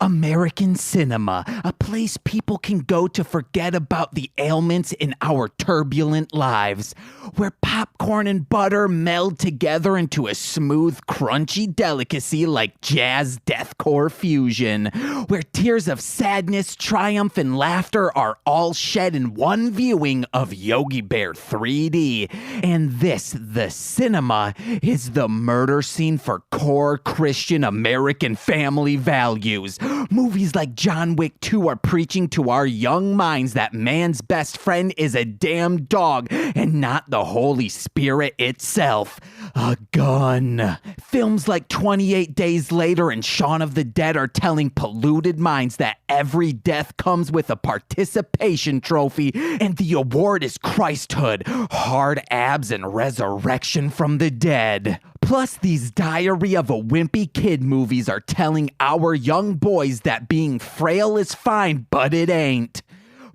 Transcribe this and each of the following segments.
American cinema, a place people can go to forget about the ailments in our turbulent lives, where popcorn and butter meld together into a smooth, crunchy delicacy like jazz deathcore fusion, where tears of sadness, triumph, and laughter are all shed in one viewing of Yogi Bear 3D. And this, the cinema, is the murder scene for core Christian American family values. Movies like John Wick 2 are preaching to our young minds that man's best friend is a damn dog and not the Holy Spirit itself. A gun. Films like 28 Days Later and Shaun of the Dead are telling polluted minds that every death comes with a participation trophy and the award is Christhood, hard abs, and resurrection from the dead. Plus, these Diary of a Wimpy Kid movies are telling our young boys that being frail is fine, but it ain't.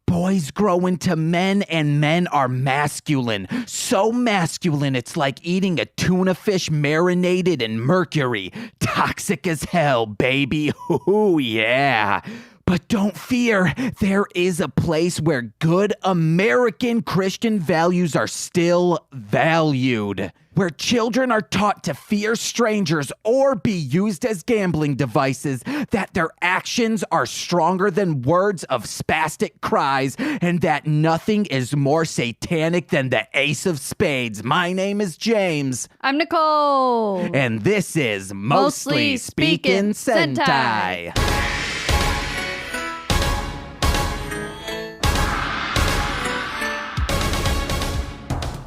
Boys grow into men and men are masculine. So masculine it's like eating a tuna fish marinated in mercury. Toxic as hell, baby. Ooh, yeah. But don't fear, there is a place where good American Christian values are still valued. Where children are taught to fear strangers or be used as gambling devices, that their actions are stronger than words of spastic cries, and that nothing is more satanic than the Ace of Spades. My name is James. I'm Nicole. And this is Mostly Speaking Sentai.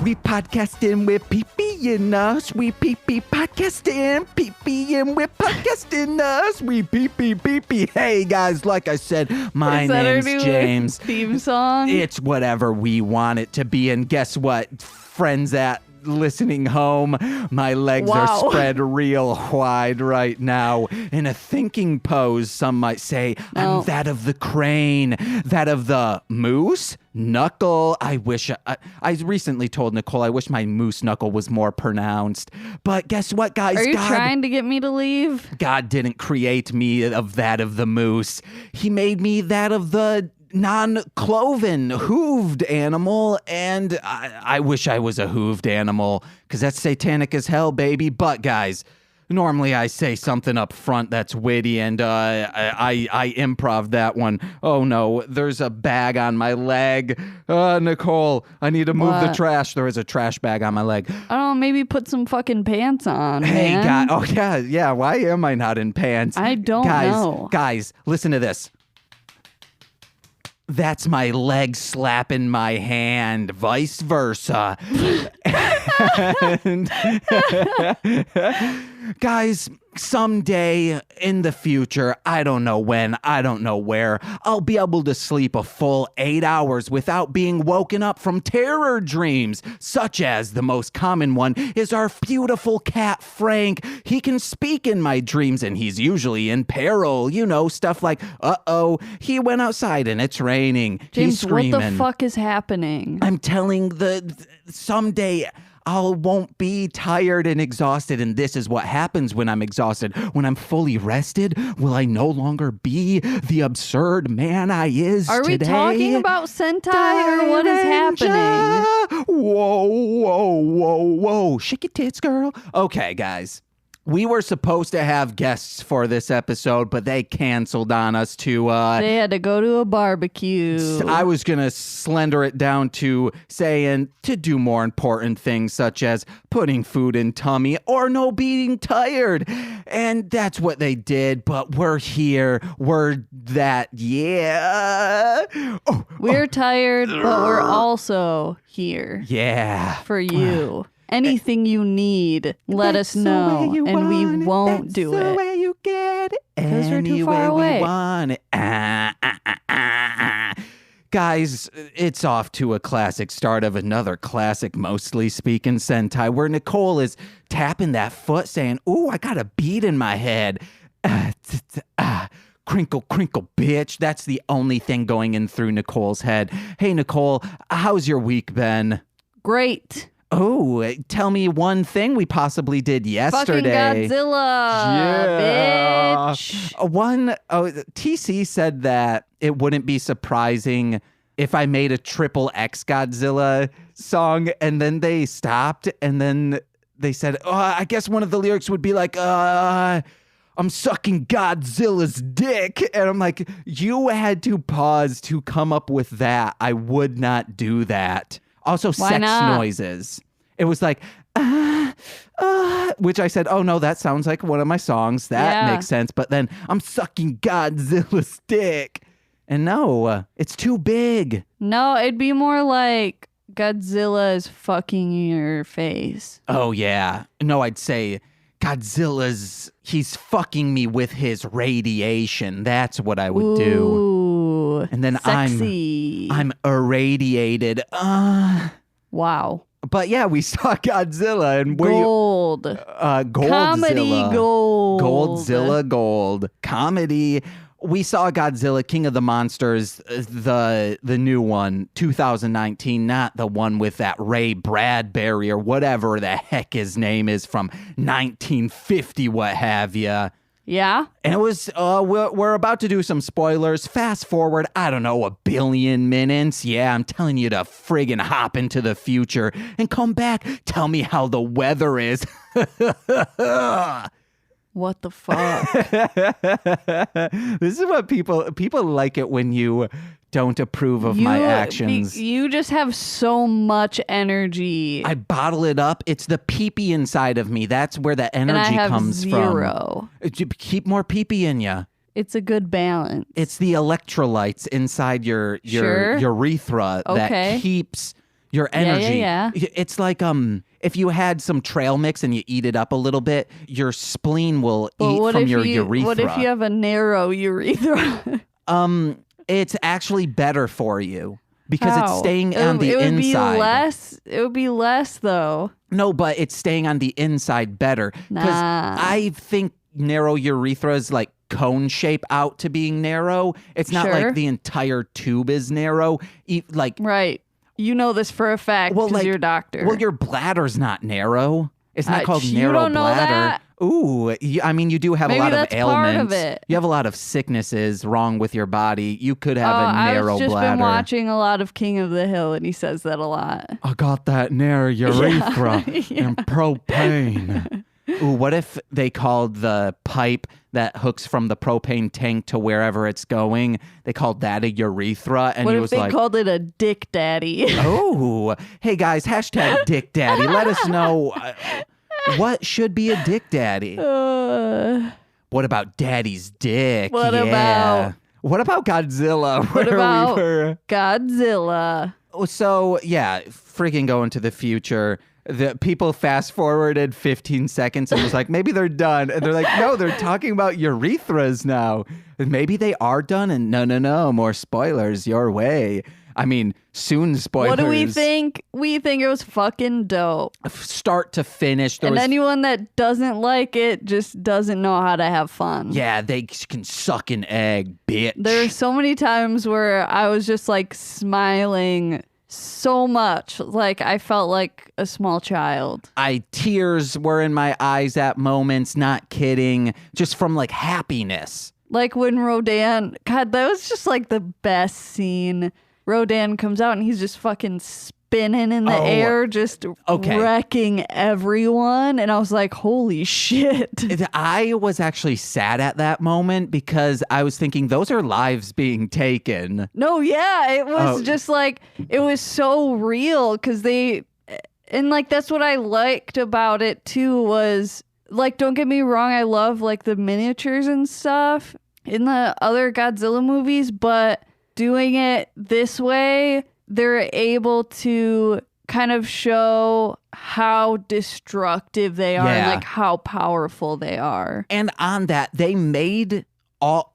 We podcastin' with pee-pee in us. We pee-pee podcastin', pee-pee and we're podcastin' us. We pee-pee. Hey guys, like I said, my name's James. Theme song? It's whatever we want it to be. And guess what, friends at listening home, my legs are spread real wide right now in a thinking pose, some might say. I'm that of the crane, that of the moose knuckle. I recently told Nicole I wish my moose knuckle was more pronounced. But guess what, guys? Are you trying to get me to leave? God didn't create me of that of the moose. He made me that of the non-cloven, hooved animal, and I wish I was a hooved animal, because that's satanic as hell, baby. But guys, normally I say something up front that's witty, and I improv that one. Oh no, there's a bag on my leg. Nicole, I need to move the trash. There is a trash bag on my leg. I don't know, maybe put some fucking pants on, Hey, man. oh yeah, why am I not in pants? I don't know. Guys, listen to this. That's my leg slapping my hand, vice versa. And guys, someday in the future, I don't know when, I don't know where, I'll be able to sleep a full 8 hours without being woken up from terror dreams, such as the most common one is our beautiful cat Frank. He can speak in my dreams and he's usually in peril, you know, stuff like, uh-oh, he went outside and it's raining. James, he's screaming. what the fuck is happening? I'm telling someday I won't be tired and exhausted, and this is what happens when I'm exhausted. When I'm fully rested, will I no longer be the absurd man I is today? Are we talking about Sentai or what is happening? Whoa. Shake your tits, girl. Okay, guys. We were supposed to have guests for this episode, but they canceled on us to... they had to go to a barbecue. I was going to slender it down to saying to do more important things, such as putting food in tummy or no being tired. And that's what they did, but we're here. We're that, yeah. We're tired, but we're also here. Yeah. For you. Anything you need, let us know, and we won't do it. That's the way you get it. Because we're too far away. We want it. Guys, it's off to a classic start of another classic Mostly Speaking Sentai, where Nicole is tapping that foot saying, ooh, I got a beat in my head. Crinkle, crinkle, bitch. That's the only thing going in through Nicole's head. Hey, Nicole, how's your week been? Great. Oh, tell me one thing we possibly did yesterday. Fucking Godzilla, bitch. TC said that it wouldn't be surprising if I made a triple X Godzilla song, and then they stopped, and then they said, I guess one of the lyrics would be like, I'm sucking Godzilla's dick. And I'm like, you had to pause to come up with that. I would not do that. Also, Why sex not? noises. It was like, which I said, oh no, that sounds like one of my songs. That makes sense. But then I'm sucking Godzilla's dick. And no, it's too big. No, it'd be more like Godzilla is fucking your face. Oh yeah. No, I'd say he's fucking me with his radiation. That's what I would do. Ooh, And then sexy. I'm irradiated. Wow. But yeah, we saw Godzilla and Gold. Goldzilla. Comedy gold. Goldzilla gold. Comedy. We saw Godzilla, King of the Monsters, the new one, 2019, not the one with that Ray Bradbury or whatever the heck his name is from 1950, what have you. Yeah? And it was, we're about to do some spoilers. Fast forward, I don't know, 1 billion minutes. Yeah, I'm telling you to friggin' hop into the future and come back. Tell me how the weather is. What the fuck? This is what people like it when you don't approve of my actions. You just have so much energy. I bottle it up. It's the pee-pee inside of me. That's where the and energy I have comes zero. from. Keep more pee-pee in you. It's a good balance. It's the electrolytes inside your Sure. urethra that keeps your energy. Yeah. It's like if you had some trail mix and you eat it up a little bit, your spleen will eat from your urethra. What if you have a narrow urethra? It's actually better for you because How? it's staying on the inside. It would be less though. No, but it's staying on the inside better. Because I think narrow urethra is like cone shape out to being narrow. It's not like the entire tube is narrow. Right. You know this for a fact because you're a doctor. Well, your bladder's not narrow. It's not called narrow you don't know bladder. That? Ooh, I mean, you do have a lot of ailments. Part of it. You have a lot of sicknesses wrong with your body. You could have a narrow bladder. I've just been watching a lot of King of the Hill, and he says that a lot. I got that narrow urethra and propane. Ooh, what if they called the pipe that hooks from the propane tank to wherever it's going, they called that a urethra? And what he if was they like, called it a dick daddy? Oh, hey guys, hashtag dick daddy. Let us know what should be a dick daddy. What about daddy's dick? What about Godzilla? What about Godzilla? So, yeah, freaking going to the future. The people fast forwarded 15 seconds and was like, maybe they're done. And they're like, no, they're talking about urethras now. And maybe they are done. And no, more spoilers your way. I mean, soon spoilers. What do we think? We think it was fucking dope. Start to finish. Anyone that doesn't like it just doesn't know how to have fun. Yeah, they can suck an egg, bitch. There's so many times where I was just like smiling so much. Like I felt like a small child. Tears were in my eyes at moments, not kidding, just from like happiness. Like when Rodan, God, that was just like the best scene. Rodan comes out and he's just fucking spinning in the air, just wrecking everyone. And I was like, holy shit. I was actually sad at that moment because I was thinking those are lives being taken. No, yeah, it was just like, it was so real because and like that's what I liked about it too was like, don't get me wrong, I love like the miniatures and stuff in the other Godzilla movies, but doing it this way, they're able to kind of show how destructive they are and like how powerful they are. And on that, they made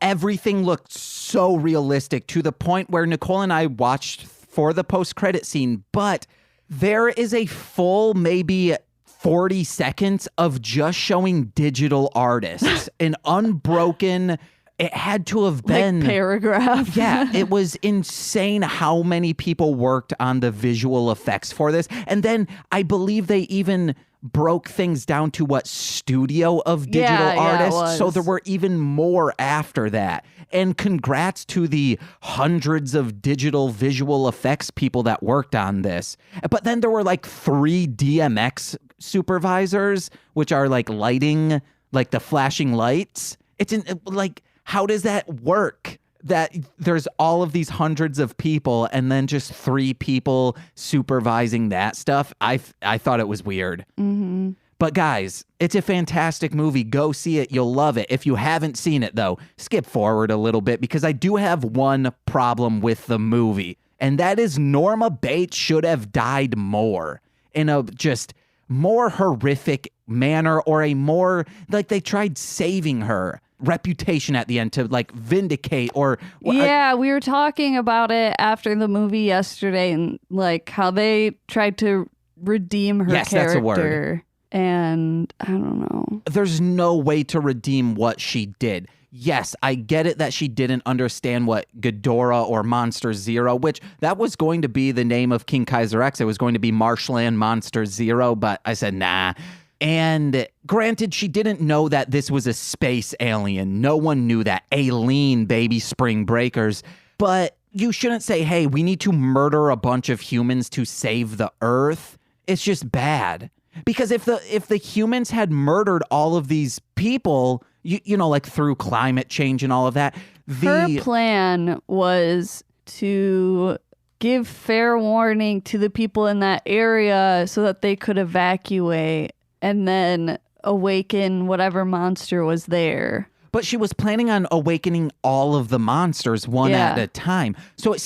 everything look so realistic to the point where Nicole and I watched for the post-credit scene, but there is a full maybe 40 seconds of just showing digital artists, an unbroken it had to have been paragraph. Yeah, it was insane how many people worked on the visual effects for this. And then I believe they even broke things down to what studio of digital artists. So there were even more after that. And congrats to the hundreds of digital visual effects people that worked on this. But then there were like 3 DMX supervisors, which are like lighting, like the flashing lights. It's like, how does that work? That there's all of these hundreds of people and then just 3 people supervising that stuff. I thought it was weird. Mm-hmm. But guys, it's a fantastic movie. Go see it. You'll love it. If you haven't seen it, though, skip forward a little bit because I do have one problem with the movie. And that is Norma Bates should have died more in a just more horrific manner, or a more, like, they tried saving her reputation at the end to like vindicate or yeah, we were talking about it after the movie yesterday and like how they tried to redeem her character. That's a word. And I don't know. There's no way to redeem what she did. Yes, I get it that she didn't understand what Ghidorah or Monster Zero, which that was going to be the name of King Kaiser X. It was going to be Marshland Monster Zero, but I said, nah. And granted, she didn't know that this was a space alien. No one knew that. Aileen, baby, Spring Breakers. But you shouldn't say, hey, we need to murder a bunch of humans to save the Earth. It's just bad. Because if the humans had murdered all of these people, you know, like through climate change and all of that. Her plan was to give fair warning to the people in that area so that they could evacuate and then awaken whatever monster was there. But she was planning on awakening all of the monsters one at a time. So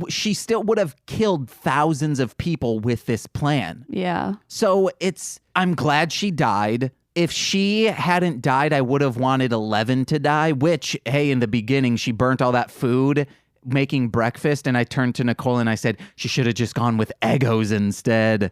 she still would have killed thousands of people with this plan. Yeah. So I'm glad she died. If she hadn't died, I would have wanted 11 to die, which, hey, in the beginning, she burnt all that food making breakfast. And I turned to Nicole and I said, she should have just gone with Eggos instead.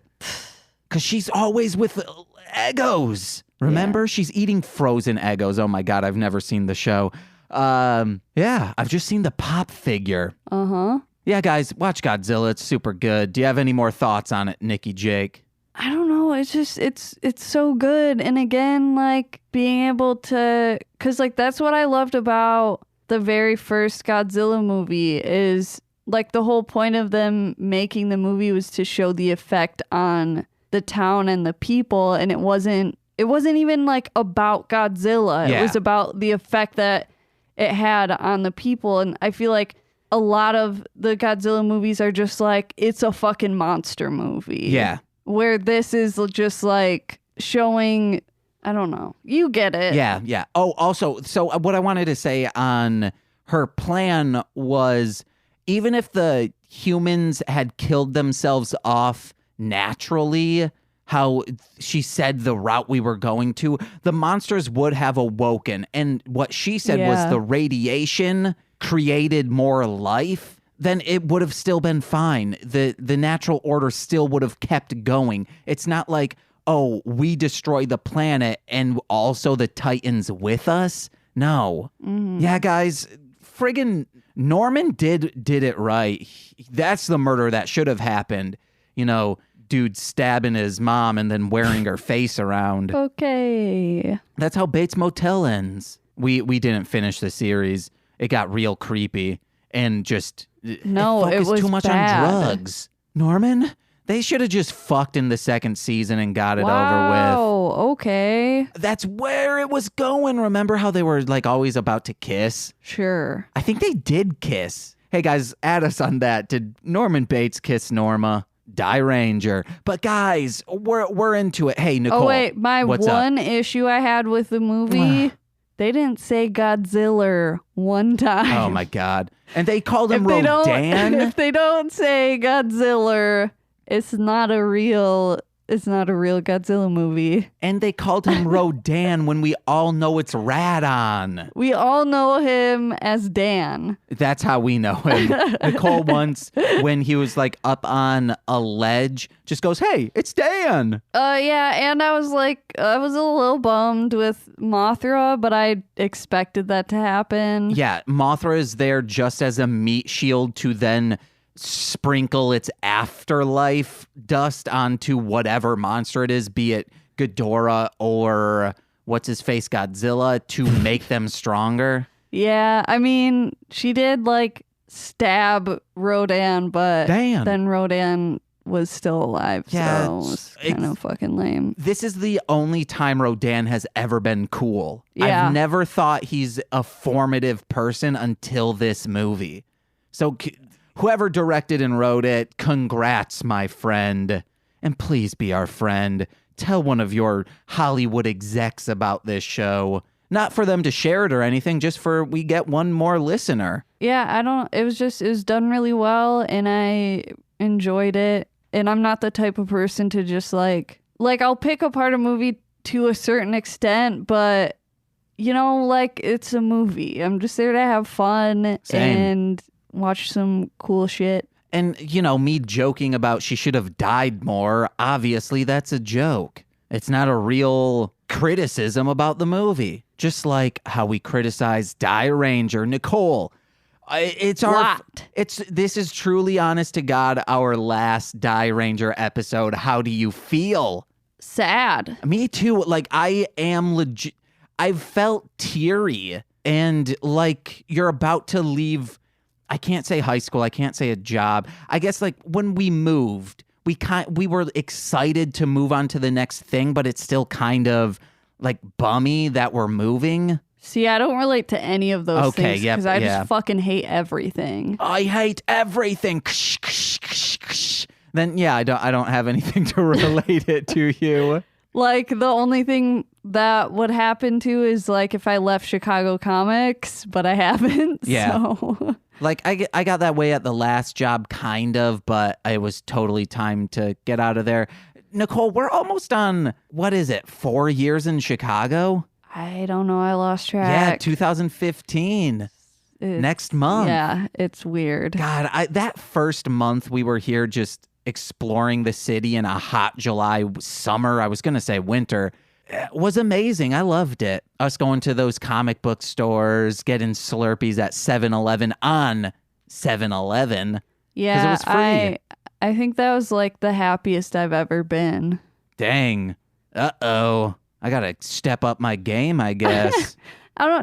Because she's always with Eggos. Remember? Yeah. She's eating frozen Eggos. Oh my God, I've never seen the show. Yeah, I've just seen the pop figure. Uh-huh. Yeah, guys, watch Godzilla. It's super good. Do you have any more thoughts on it, Nikki Jake? I don't know. It's just, it's so good. And again, like being able to, because like that's what I loved about the very first Godzilla movie is like the whole point of them making the movie was to show the effect on the town and the people. And it wasn't even like about Godzilla. Yeah. It was about the effect that it had on the people. And I feel like a lot of the Godzilla movies are just like, it's a fucking monster movie. Yeah. Where this is just like showing, I don't know. You get it. Yeah, yeah. Oh, also, so what I wanted to say on her plan was even if the humans had killed themselves off naturally, how she said the route we were going to, the monsters would have awoken. And what she said was the radiation created more life. Then it would have still been fine. The natural order still would have kept going. It's not like, oh, we destroy the planet and also the Titans with us. No. Mm-hmm. Yeah, guys, friggin' Norman did it right. That's the murder that should have happened. You know, dude stabbing his mom and then wearing her face around. Okay. That's how Bates Motel ends. We didn't finish the series. It got real creepy and just... No, it was too much bad. on drugs. Norman, they should have just fucked in the second season and got it over with. Oh, okay. That's where it was going. Remember how they were like always about to kiss? Sure. I think they did kiss. Hey guys, add us on that. Did Norman Bates kiss Norma? Dairanger. But guys, we're into it. Hey, Nicole. Oh wait, my one issue I had with the movie. They didn't say Godzilla one time. Oh my God. And they called him Rodan? If they don't say Godzilla, it's not it's not a real Godzilla movie. And they called him Rodan when we all know it's Radon. We all know him as Dan. That's how we know him. Nicole once, when he was like up on a ledge, just goes, "Hey, it's Dan." Yeah, and I was a little bummed with Mothra, but I expected that to happen. Yeah, Mothra is there just as a meat shield to then sprinkle its afterlife dust onto whatever monster it is, be it Ghidorah or what's his face Godzilla, to make them stronger. Yeah, I mean, she did like stab Rodan, but then Rodan was still alive, yeah, so it was kind of fucking lame. This is the only time Rodan has ever been cool. Yeah. I've never thought he's a formative person until this movie. So whoever directed and wrote it, congrats, my friend. And please be our friend. Tell one of your Hollywood execs about this show. Not for them to share it or anything, just for we get one more listener. Yeah, it was done really well, and I enjoyed it. And I'm not the type of person to just like I'll pick apart a movie to a certain extent, but like it's a movie. I'm just there to have fun. Same. And watch some cool shit. And, me joking about she should have died more, obviously that's a joke. It's not a real criticism about the movie. Just like how we criticize Dairanger. Nicole, this is truly, honest to God, our last Dairanger episode. How do you feel? Sad. Me too. Like, I am legit. I've felt teary and like you're about to leave. I can't say high school. I can't say a job. I guess like when we moved, we were excited to move on to the next thing, but it's still kind of like bummy that we're moving. See, I don't relate to any of those things because I just fucking hate everything. I hate everything. Then I don't have anything to relate it to you. Like the only thing that would happen to is like if I left Chicago Comics, but I haven't. Yeah. So. Like I got that way at the last job, kind of, but it was totally time to get out of there. Nicole, we're almost on, 4 years in Chicago? I don't know. I lost track. Yeah, 2015. Next month. Yeah, it's weird. God, that first month we were here just exploring the city in a hot July summer, I was going to say winter, was amazing. I loved it. Us going to those comic book stores, getting Slurpees at 7-Eleven on 7-Eleven. Yeah, 'cause it was free. I think that was like the happiest I've ever been. Dang. Uh-oh. I got to step up my game, I guess.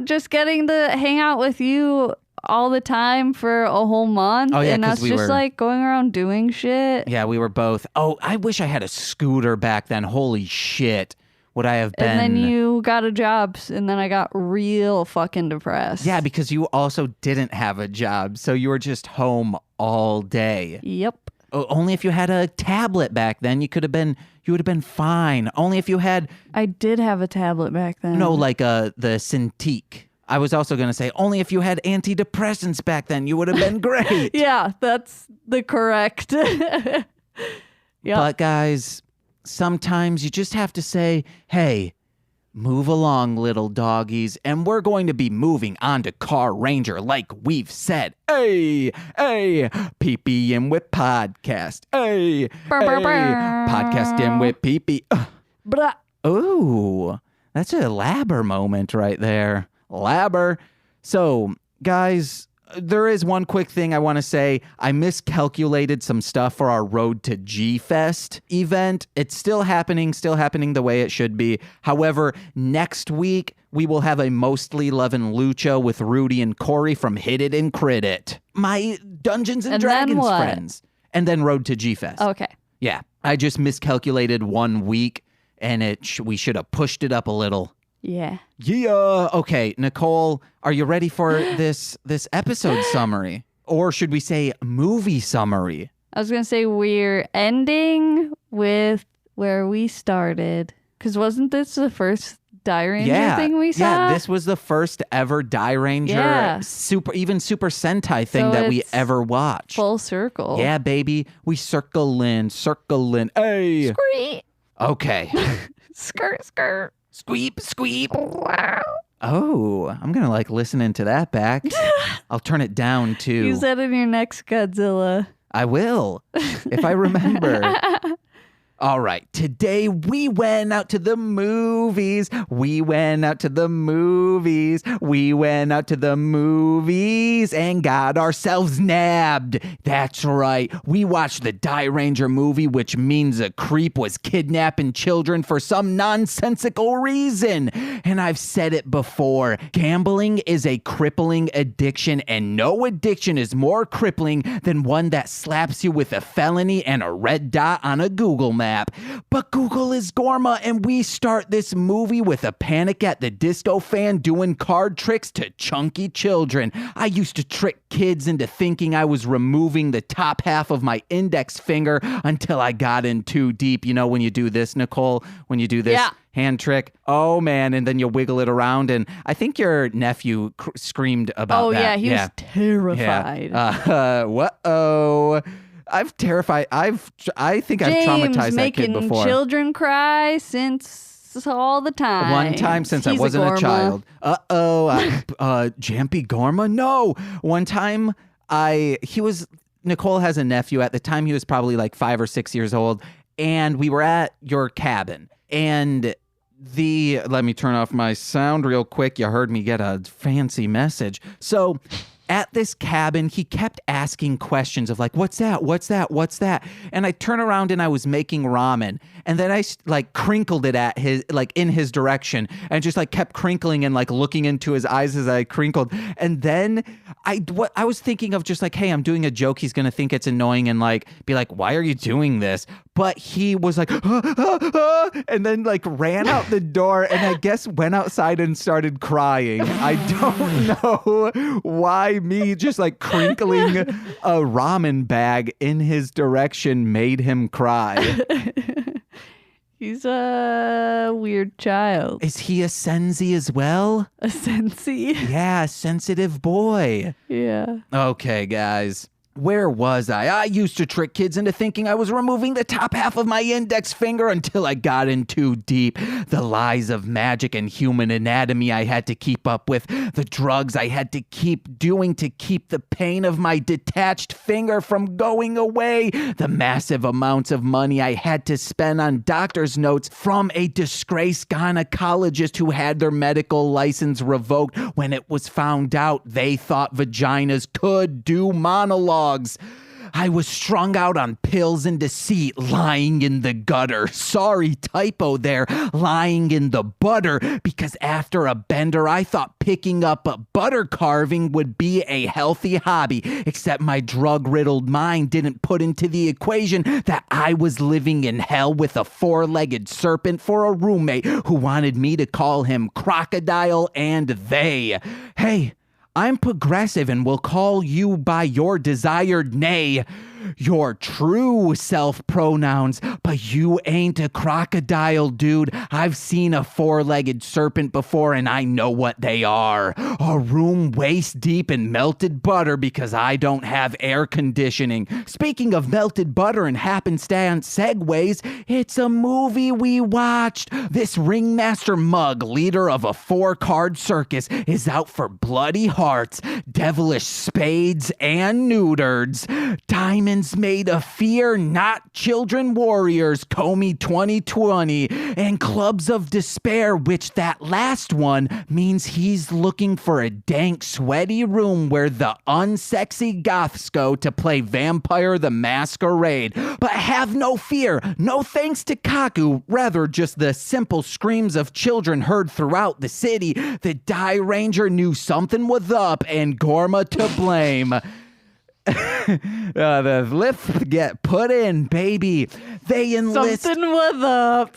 Just getting to hang out with you all the time for a whole month. Oh, yeah, and us just like going around doing shit. Yeah, we were both. Oh, I wish I had a scooter back then. Holy shit. Would I have been? And then you got a job, and then I got real fucking depressed. Yeah, because you also didn't have a job, so you were just home all day. Yep. Only if you had a tablet back then, you would have been fine. Only if you had. I did have a tablet back then. No, like the Cintiq. I was also going to say, only if you had antidepressants back then, you would have been great. Yeah, that's the correct. Yep. But guys, sometimes you just have to say, hey, move along, little doggies, and we're going to be moving on to Car Ranger like we've said. Hey, Pee-Pee and Whip Podcast. Hey, Podcast and Whip Pee-Pee. Ooh, that's a labber moment right there. Labber. So, guys, there is one quick thing I want to say. I miscalculated some stuff for our Road to G-Fest event. It's still happening the way it should be. However, next week, we will have a Mostly Lovin' Lucha with Rudy and Corey from Hit It and Crit It. My Dungeons and Dragons friends. And then Road to G-Fest. Okay. Yeah. I just miscalculated 1 week, and we should have pushed it up a little. Yeah. Yeah. Okay, Nicole, are you ready for this episode summary? Or should we say movie summary? I was going to say we're ending with where we started. Because wasn't this the first Dairanger thing we saw? Yeah, this was the first ever Dairanger, Super Sentai thing that we ever watched. Full circle. Yeah, baby. We circling. Hey. Scree. Okay. Skirt, skirt. Squeep, squeep. Oh, I'm going to like listening to that back. I'll turn it down too. Use that in your next Godzilla. I will, if I remember. All right, today we went out to the movies. We went out to the movies. We went out to the movies and got ourselves nabbed. That's right. We watched the Dairanger movie, which means a creep was kidnapping children for some nonsensical reason. And I've said it before, gambling is a crippling addiction, and no addiction is more crippling than one that slaps you with a felony and a red dot on a Google map. But Google is Gorma, and we start this movie with a Panic at the Disco fan doing card tricks to chunky children. I used to trick kids into thinking I was removing the top half of my index finger until I got in too deep. You know when you do this, Nicole? When you do this hand trick? Oh, man. And then you wiggle it around. And I think your nephew screamed about that. Oh, yeah. He was terrified. Yeah. Whoa. I think I've traumatized that kid before. Making children cry since all the time. One time since I wasn't a child. Jampy Gorma? No. One time Nicole has a nephew. At the time he was probably like 5 or 6 years old. And we were at your cabin. And let me turn off my sound real quick. You heard me get a fancy message. So at this cabin, he kept asking questions of like, what's that? What's that? What's that? And I turn around and I was making ramen. And then I like crinkled it at his, like in his direction, and just like kept crinkling and like looking into his eyes as I crinkled. And then I was thinking of just like, hey, I'm doing a joke. He's going to think it's annoying and like be like, why are you doing this? But he was like, and then like ran out the door and I guess went outside and started crying. I don't know why me just like crinkling a ramen bag in his direction made him cry. He's a weird child. Is he a sensi as well? A sensi? Yeah, a sensitive boy. Yeah. Okay, guys. Where was I? I used to trick kids into thinking I was removing the top half of my index finger until I got in too deep. The lies of magic and human anatomy I had to keep up with. The drugs I had to keep doing to keep the pain of my detached finger from going away. The massive amounts of money I had to spend on doctor's notes from a disgraced gynecologist who had their medical license revoked when it was found out they thought vaginas could do monologues. I was strung out on pills and deceit, lying in the gutter. Sorry, typo there, lying in the butter, because after a bender, I thought picking up a butter carving would be a healthy hobby, except my drug-riddled mind didn't put into the equation that I was living in hell with a four-legged serpent for a roommate who wanted me to call him Crocodile and they. Hey, I'm progressive and will call you by your desired nay, your true self-pronouns, but you ain't a crocodile, dude. I've seen a four-legged serpent before and I know what they are. A room waist deep in melted butter because I don't have air conditioning. Speaking of melted butter and happenstance segues, it's a movie we watched. This ringmaster mug, leader of a 4-card circus, is out for bloody hearts, devilish spades, and neutards. Diamonds made of fear, not children warriors, Comey 2020, and clubs of despair, which that last one means he's looking for a dank, sweaty room where the unsexy goths go to play Vampire the Masquerade. But have no fear, no thanks to Kaku, rather just the simple screams of children heard throughout the city. The Dairanger knew something was up and Gorma to blame. The lips get put in, baby. They enlist. Something was up.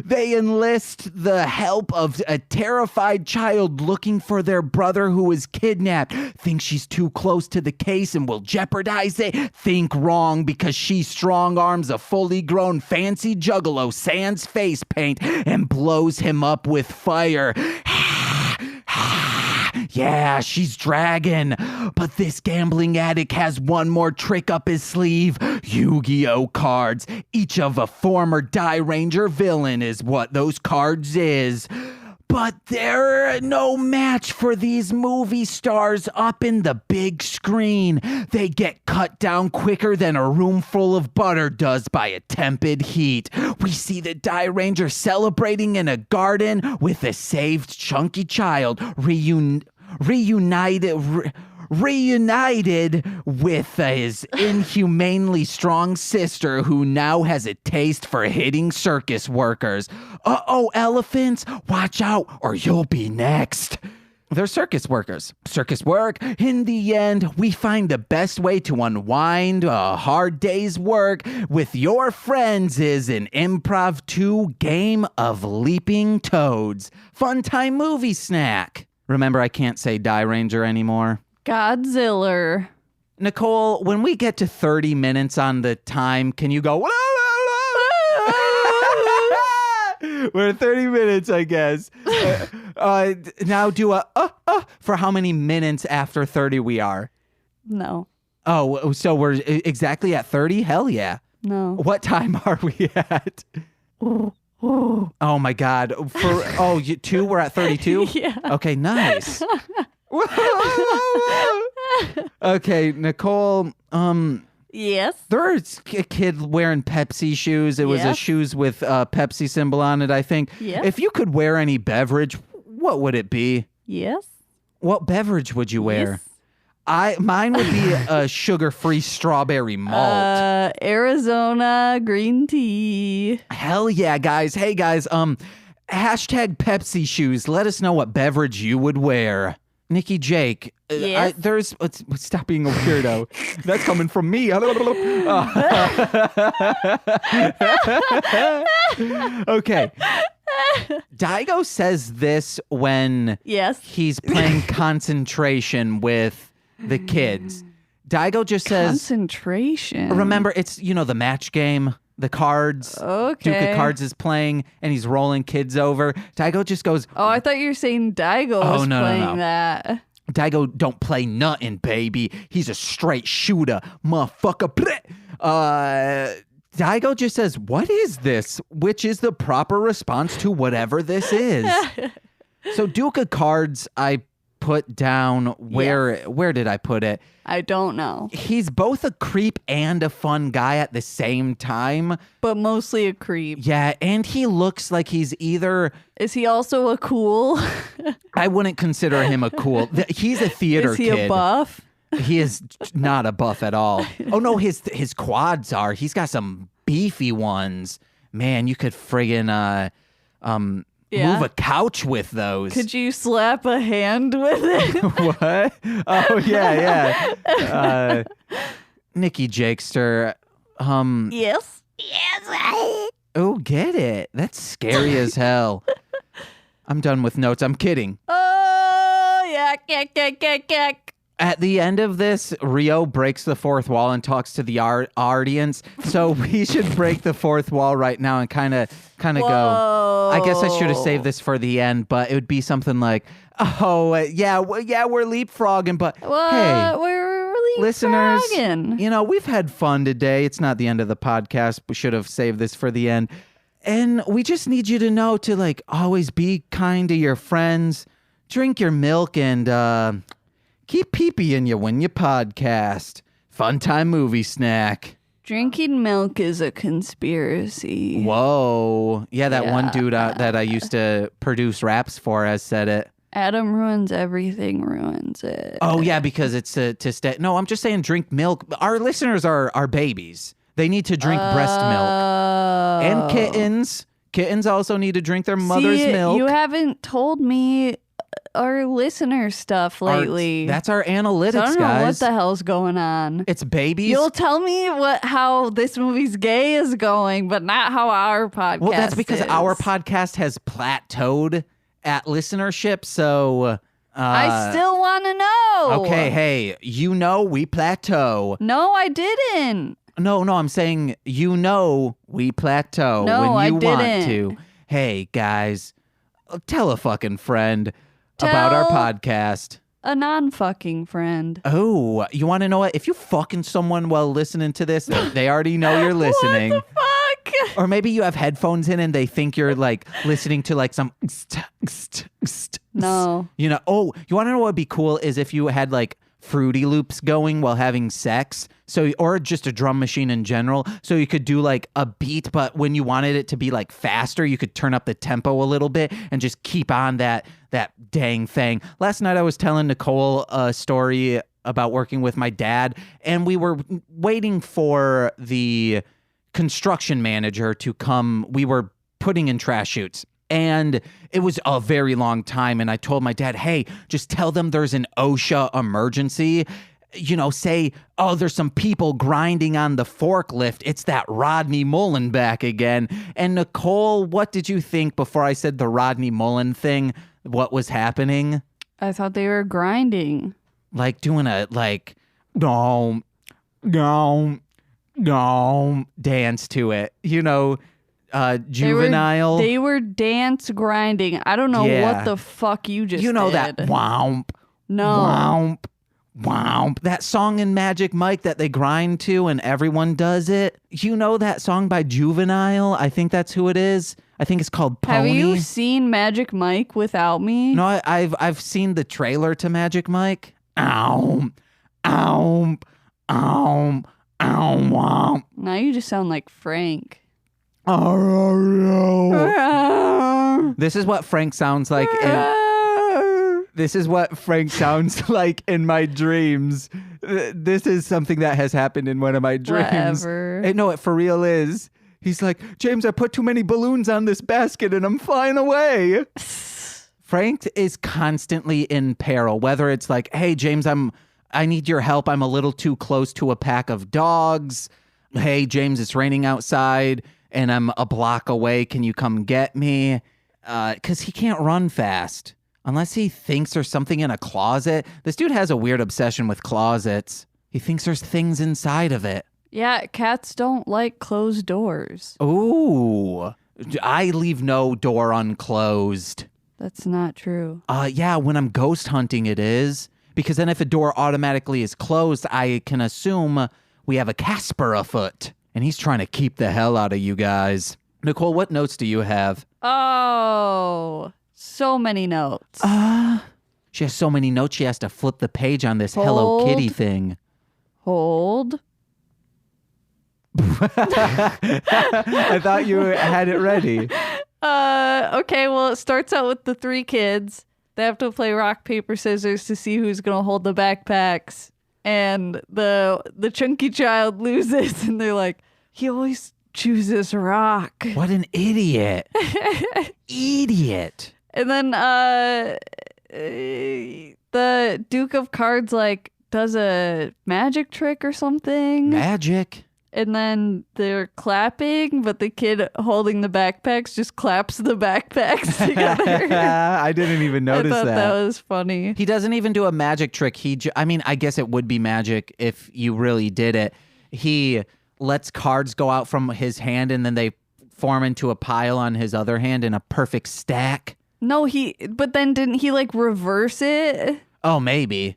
They enlist the help of a terrified child looking for their brother who is kidnapped. Think she's too close to the case and will jeopardize it? Think wrong, because she strong arms a fully grown fancy juggalo, sans face paint, and blows him up with fire. Yeah, she's dragging. But this gambling addict has one more trick up his sleeve. Yu-Gi-Oh cards. Each of a former Dairanger villain is what those cards is. But they're no match for these movie stars up in the big screen. They get cut down quicker than a room full of butter does by a tepid heat. We see the Dairanger celebrating in a garden with a saved chunky child, reunited with his inhumanely strong sister who now has a taste for hitting circus workers. Uh-oh, elephants, watch out or you'll be next. They're circus workers. Circus work. In the end, we find the best way to unwind a hard day's work with your friends is an Improv 2 game of leaping toads. Fun time movie snack. Remember, I can't say Dairanger anymore. Godzilla. Nicole, when we get to 30 minutes on the time, can you go? We're at 30 minutes, I guess. Now do a for how many minutes after 30 we are? No. Oh, so we're exactly at 30? Hell yeah. No. What time are we at? Oh my God. You two, we're at 32? Yeah. Okay, nice. Okay, Nicole, yes. there's a kid wearing Pepsi shoes. It was a Yes. shoes with a Pepsi symbol on it, I think. Yes. If you could wear any beverage, what would it be? Yes. What beverage would you wear? Yes. Mine would be a sugar-free strawberry malt. Arizona green tea. Hell yeah, guys. Hey, guys, hashtag Pepsi shoes. Let us know what beverage you would wear. Nikki Jake, Yes? stop being a weirdo. That's coming from me. Okay. Daigo says this when Yes. he's playing concentration with the kids. Daigo just says, Concentration. remember, it's, the match game, the cards. Okay. Duke of Cards is playing, and he's rolling kids over. Daigo just goes, Oh, I thought you were saying Daigo was no, playing that. Daigo don't play nothing, baby. He's a straight shooter, motherfucker. Daigo just says, what is this? Which is the proper response to whatever this is. So Duke of Cards, I put down, where did I put it? I don't know. He's both a creep and a fun guy at the same time. But mostly a creep. Yeah, and he looks like he's either... Is he also a cool? I wouldn't consider him a cool... He's a theater Is he kid. a buff? He is not a buff at all. Oh, no, his quads are. He's got some beefy ones. Man, you could friggin' move a couch with those. Could you slap a hand with it? What? Oh, yeah. Nikki Jakester. Yes. Yes. Oh, get it. That's scary as hell. I'm done with notes. I'm kidding. Oh, yeah. At the end of this, Rio breaks the fourth wall and talks to the audience. So we should break the fourth wall right now and kind of go. I guess I should have saved this for the end, but it would be something like, we're leapfrogging, but hey, we're really listeners, frogging. we've had fun today. It's not the end of the podcast. We should have saved this for the end. And we just need you to know to always be kind to your friends, drink your milk, and keep pee-pee in you when you podcast. Fun time movie snack. Drinking milk is a conspiracy. Whoa. Yeah, that one dude that I used to produce raps for has said it. Adam ruins everything, ruins it. Oh, yeah, because it's to stay. No, I'm just saying drink milk. Our listeners are babies. They need to drink breast milk. And kittens. Kittens also need to drink their mother's milk. You haven't told me our listener stuff lately. That's our analytics, so I don't know guys. what the hell's going on. It's babies. You'll tell me how this movie's gay is going, but not how our podcast Well, that's because is. our podcast has plateaued at listenership, so... I still want to know. Okay, hey, we plateau. No, I didn't. No, I'm saying we plateau No, when you I want didn't. to. Hey, guys, tell a fucking friend about our podcast. a non-fucking friend. Oh, you want to know what? If you fucking someone while listening to this, they already know you're listening. What the fuck? Or maybe you have headphones in and they think you're like listening to like some. No. You know, oh, you want to know what would be cool is if you had like Fruity Loops going while having sex. So, or just a drum machine in general. So you could do like a beat, but when you wanted it to be like faster, you could turn up the tempo a little bit and just keep on that dang thing. Last night I was telling Nicole a story about working with my dad, and we were waiting for the construction manager to come. We were putting in trash chutes. And it was a very long time. And I told my dad, hey, just tell them there's an OSHA emergency. You know, say, oh, there's some people grinding on the forklift. It's that Rodney Mullen back again. And Nicole, what did you think before I said the Rodney Mullen thing? What was happening? I thought they were grinding. Like doing a, like, no, dance to it. You know, juvenile. They were dance grinding. I don't know what the fuck you just You know did. that womp. No. Womp. Womp. That song in Magic Mike that they grind to and everyone does it. You know that song by Juvenile? I think that's who it is. I think it's called Pony. Have you seen Magic Mike without me? No, I've seen the trailer to Magic Mike. Ow. Ow. Ow. Ow. Womp. Now you just sound like Frank. This is what Frank sounds like This is what Frank sounds like in my dreams. This is something that has happened in one of my dreams. Whatever. No, it for real is. He's like, James, I put too many balloons on this basket and I'm flying away. Frank is constantly in peril, whether it's like, hey, James, I need your help. I'm a little too close to a pack of dogs. Hey, James, it's raining outside and I'm a block away. Can you come get me? Because he can't run fast. Unless he thinks there's something in a closet. This dude has a weird obsession with closets. He thinks there's things inside of it. Yeah, cats don't like closed doors. Ooh. I leave no door unclosed. That's not true. Yeah, when I'm ghost hunting it is. Because then if a door automatically is closed, I can assume we have a Casper afoot. And he's trying to keep the hell out of you guys. Nicole, what notes do you have? Oh, so many notes. She has so many notes, she has to flip the page on this Hello Kitty thing. Hold. I thought you had it ready. Okay, well, it starts out with the three kids. They have to play rock, paper, scissors to see who's going to hold the backpacks. And the chunky child loses, and they're like, he always chooses rock. What an idiot. Idiot. And then the Duke of Cards like does a magic trick or something. Magic. And then they're clapping, but the kid holding the backpacks just claps the backpacks together. I didn't even notice I thought that. that was funny. He doesn't even do a magic trick. I mean, I guess it would be magic if you really did it. He lets cards go out from his hand and then they form into a pile on his other hand in a perfect stack. No, but then didn't he like reverse it? Oh, maybe.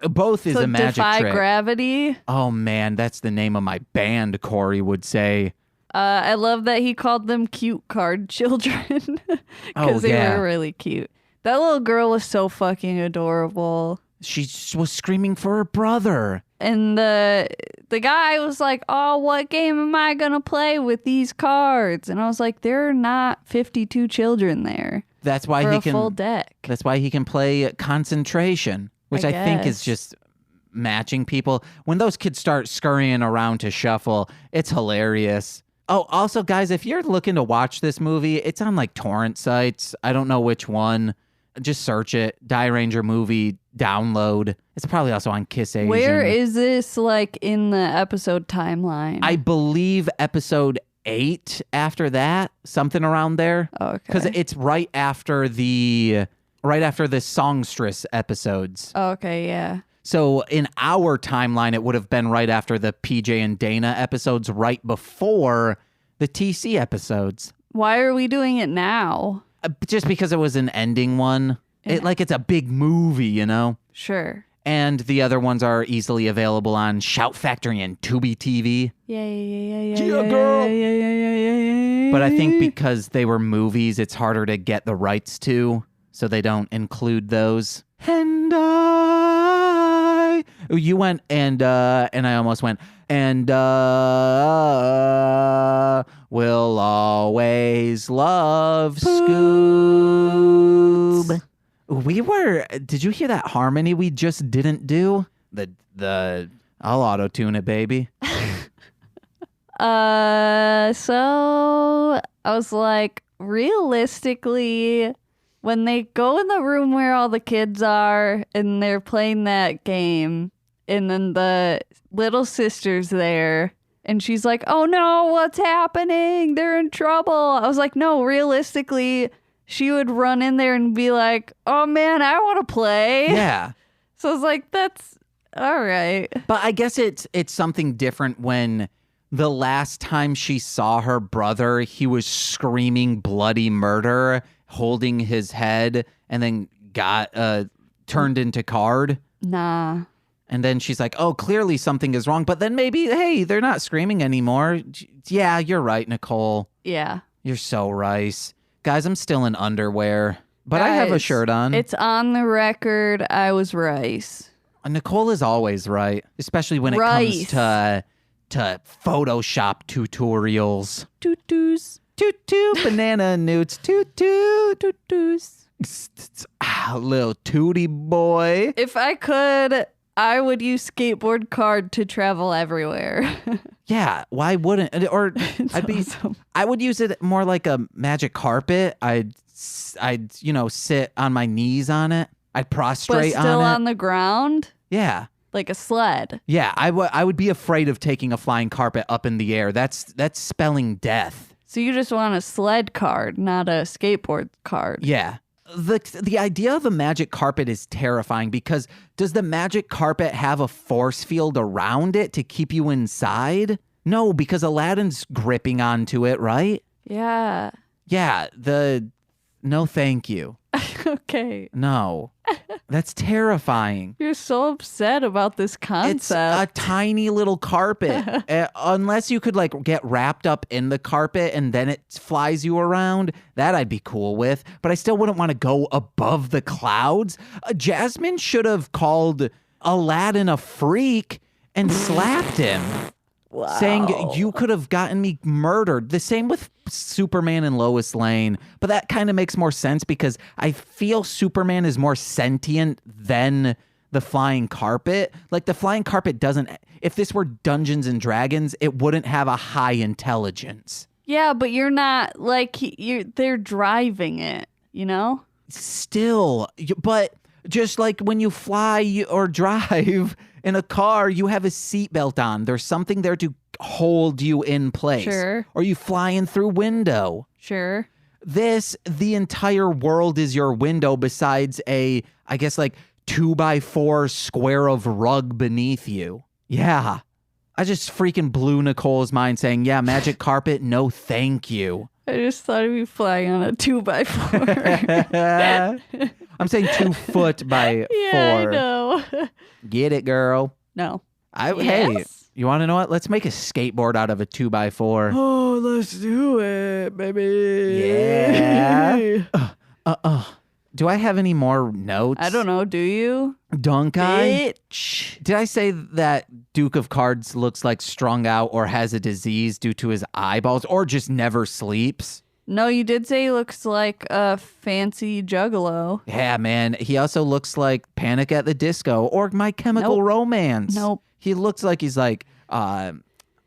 Both is a magic defy trick. gravity. Oh man, that's the name of my band, Corey would say. I love that he called them cute card children because they were really cute. That little girl was so fucking adorable. She was screaming for her brother. And the guy was like, oh, what game am I going to play with these cards? And I was like, there are not 52 children there. That's why for he a can full deck. That's why he can play concentration, which I think is just matching people. When those kids start scurrying around to shuffle, it's hilarious. Oh, also, guys, if you're looking to watch this movie, it's on like torrent sites. I don't know which one. Just search it. Dairanger movie download. It's probably also on Kiss Asian. Where is this like in the episode timeline? I believe episode 8 after that, something around there. Okay. Because it's right after the songstress episodes. Okay, yeah. So in our timeline, it would have been right after the PJ and Dana episodes, right before the TC episodes. Why are we doing it now? Just because it was an ending one. It's a big movie, you know? Sure. And the other ones are easily available on Shout Factory and Tubi TV. Yeah, girl. Yeah. But I think because they were movies, it's harder to get the rights to, so they don't include those. And you went and I almost went and will always love Scoob. Did you hear that harmony we just didn't do? I'll auto-tune it, baby. So I was like, realistically, when they go in the room where all the kids are and they're playing that game, and then the little sister's there, and she's like, oh no, what's happening? They're in trouble. I was like, no, realistically, she would run in there and be like, oh man, I want to play. Yeah. So I was like, that's all right. But I guess it's something different when the last time she saw her brother, he was screaming bloody murder, holding his head, and then got turned into card. Nah. And then she's like, oh, clearly something is wrong. But then maybe, hey, they're not screaming anymore. Yeah, you're right, Nicole. Yeah. You're so rice. Guys, I'm still in underwear, but I have a shirt on. It's on the record. I was rice. Nicole is always right, especially when it comes to Photoshop tutorials. Toot-toos. Toot-toot, banana newts. Toot-toot. Toot-toos. Little tootie boy. If I could, I would use skateboard card to travel everywhere. Yeah, why wouldn't? Or Awesome. I would use it more like a magic carpet. I'd sit on my knees on it. I'd prostrate but still on it. on the ground? Yeah. Like a sled. Yeah, I would be afraid of taking a flying carpet up in the air. That's spelling death. So you just want a sled card, not a skateboard card. Yeah. The idea of a magic carpet is terrifying because does the magic carpet have a force field around it to keep you inside? No, because Aladdin's gripping onto it, right? Yeah. Yeah, no thank you. Okay. No. That's terrifying. You're so upset about this concept. It's a tiny little carpet. Unless you could get wrapped up in the carpet and then it flies you around, that I'd be cool with. But I still wouldn't want to go above the clouds. Jasmine should have called Aladdin a freak and slapped him. Wow. Saying you could have gotten me murdered. The same with Superman and Lois Lane. But that kind of makes more sense because I feel Superman is more sentient than the flying carpet. Like the flying carpet doesn't, if this were Dungeons and Dragons, it wouldn't have a high intelligence. Yeah, but you're not they're driving it, you know? Still, but just like when you fly or drive in a car, you have a seatbelt on. There's something there to hold you in place. Sure. Or you flying through window. Sure. The entire world is your window besides I guess 2x4 square of rug beneath you. Yeah. I just freaking blew Nicole's mind saying, yeah, magic carpet, no thank you. I just thought of you flying on a 2x4. I'm saying 2 foot by 4. Yeah, I know. Get it, girl. No. Hey, you want to know what? Let's make a skateboard out of a 2x4. Oh, let's do it, baby. Yeah. Do I have any more notes? I don't know. Do you? Dunk I? Bitch. Did I say that Duke of Cards looks like strung out or has a disease due to his eyeballs or just never sleeps? No, you did say he looks like a fancy juggalo. Yeah, man. He also looks like Panic at the Disco or My Chemical Romance. Nope. He looks like he's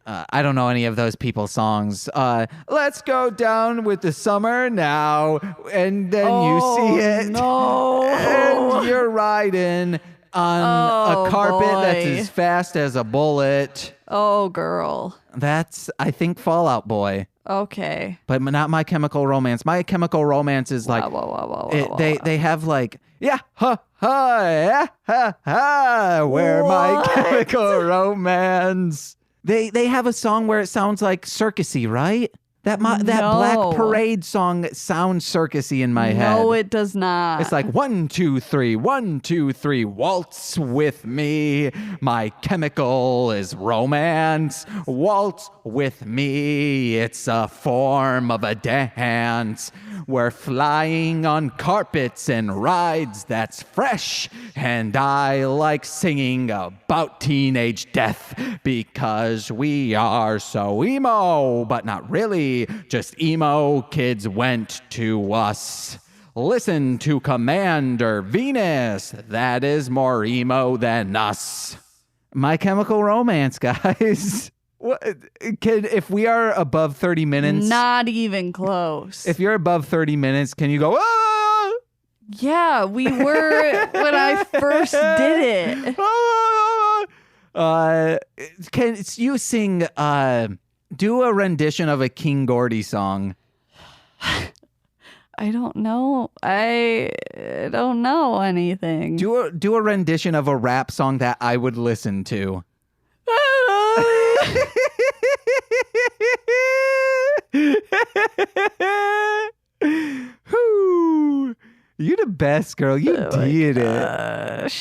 I don't know any of those people's songs. Let's go down with the summer now. And then you see it. No. And you're riding on a carpet that's as fast as a bullet. Oh, girl. That's, I think, Fall Out Boy. Okay. But not My Chemical Romance. My Chemical Romance is like, they have yeah, ha, ha, yeah, ha, ha, where My Chemical Romance. They have a song where it sounds like circusy, right? That Black Parade song sounds circusy in my head. No, it does not. It's like 1, 2, 3, 1, 2, 3, waltz with me. My chemical is romance. Waltz with me. It's a form of a dance. We're flying on carpets and rides that's fresh. And I like singing about teenage death because we are so emo, but not really. Just emo kids went to us. Listen to Commander Venus. That is more emo than us. My Chemical Romance, guys. If we are above 30 minutes... Not even close. If you're above 30 minutes, can you go, ah! Yeah, we were when I first did it. Can you sing... do a rendition of a King Gordy song. I don't know. I don't know anything. Do a rendition of a rap song that I would listen to. You the best, girl. You did it.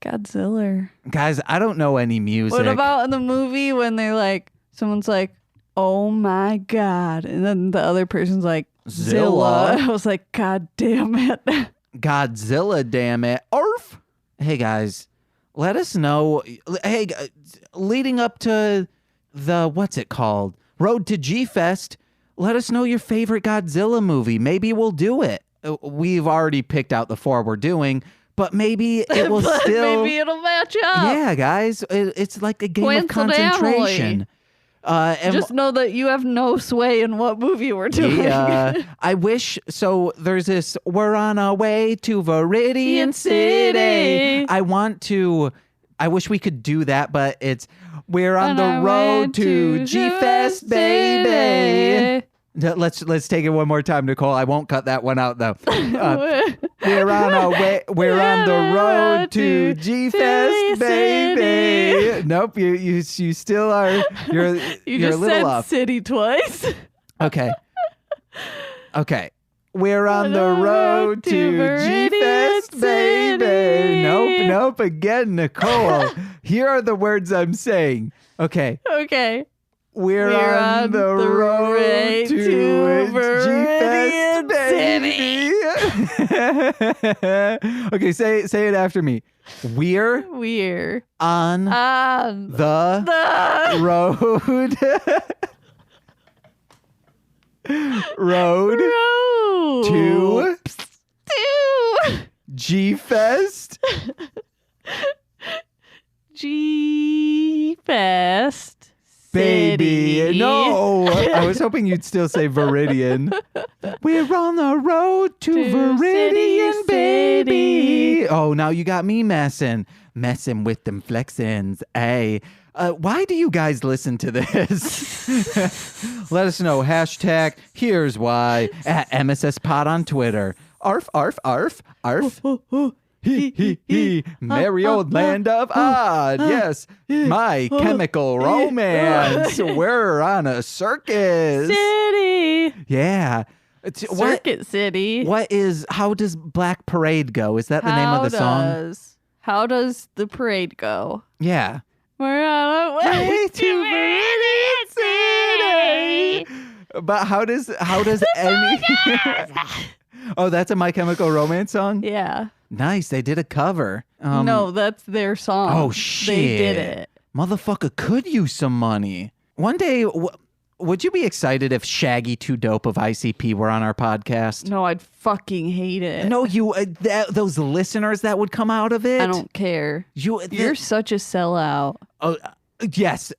Godzilla. Guys, I don't know any music. What about in the movie when they're like, someone's like, oh my God. And then the other person's like, Zilla. I was like, God damn it. Godzilla, damn it. Arf. Hey, guys, let us know. Hey, leading up to the, what's it called? Road to G-Fest, let us know your favorite Godzilla movie. Maybe we'll do it. We've already picked out the 4 we're doing, but maybe it will still... Maybe it'll match up. Yeah, guys. It's like a game of concentration. Just know that you have no sway in what movie we're doing. Yeah, I wish. So there's this. We're on our way to Viridian City. I wish we could do that, but it's we're on the road to G-Fest, baby. Let's take it one more time, Nicole. I won't cut that one out though. We're on our way. We're on the road to G-Fest, baby. Nope, you still are. You're a little said off. City twice. Okay. We're on the road to G-Fest, baby. Nope. Again, Nicole. Here are the words I'm saying. Okay. We're on the road to G-Fest, baby. Okay, say it after me. We're on the road to G-Fest. G-Fest. Baby. City. No, I was hoping you'd still say Viridian. We're on the road to Viridian, baby. Oh, now you got me messing with them flexins. Hey, why do you guys listen to this? Let us know. Hashtag here's why at MSS Pod on Twitter. Arf. He. Merry old land of Odd. Yes. My Chemical Romance. We're on a circus. City. Yeah. Circuit City. How does Black Parade go? Is that the name of the song? How does the parade go? Yeah. We're on our way to Meridian City. But how does any... Oh, that's a My Chemical Romance song? Yeah. Nice. They did a cover. No, that's their song. Oh, shit. They did it. Motherfucker could use some money. One day, would you be excited if Shaggy Too Dope of ICP were on our podcast? No, I'd fucking hate it. No, those listeners that would come out of it? I don't care. You're such a sellout. Oh, yes.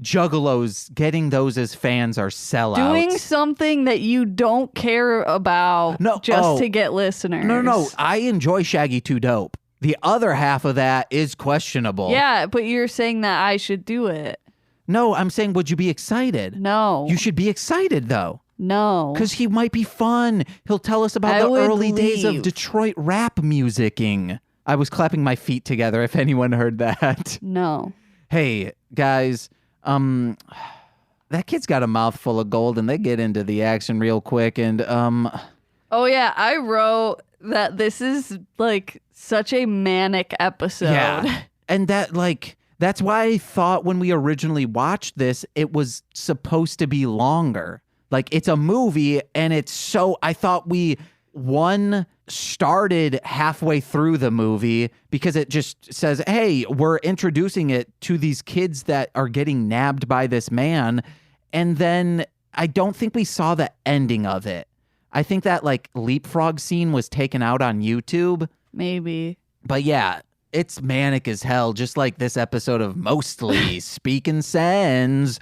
Juggalos, getting those as fans are sellouts. Doing something that you don't care about to get listeners. No. I enjoy Shaggy Too Dope. The other half of that is questionable. Yeah, but you're saying that I should do it. No, I'm saying, would you be excited? No. You should be excited, though. No. Because he might be fun. He'll tell us about the early days of Detroit rap musicking. I was clapping my feet together, if anyone heard that. No. Hey, guys, that kid's got a mouthful of gold, and they get into the action real quick. And oh yeah, I wrote that this is like such a manic episode. Yeah, and that's why I thought when we originally watched this, it was supposed to be longer. Like, it's a movie, and I thought one started halfway through the movie because it just says, hey, we're introducing it to these kids that are getting nabbed by this man. And then I don't think we saw the ending of it. I think that like leapfrog scene was taken out on YouTube. Maybe. But yeah, it's manic as hell, just like this episode of Mostly Speaking Sens.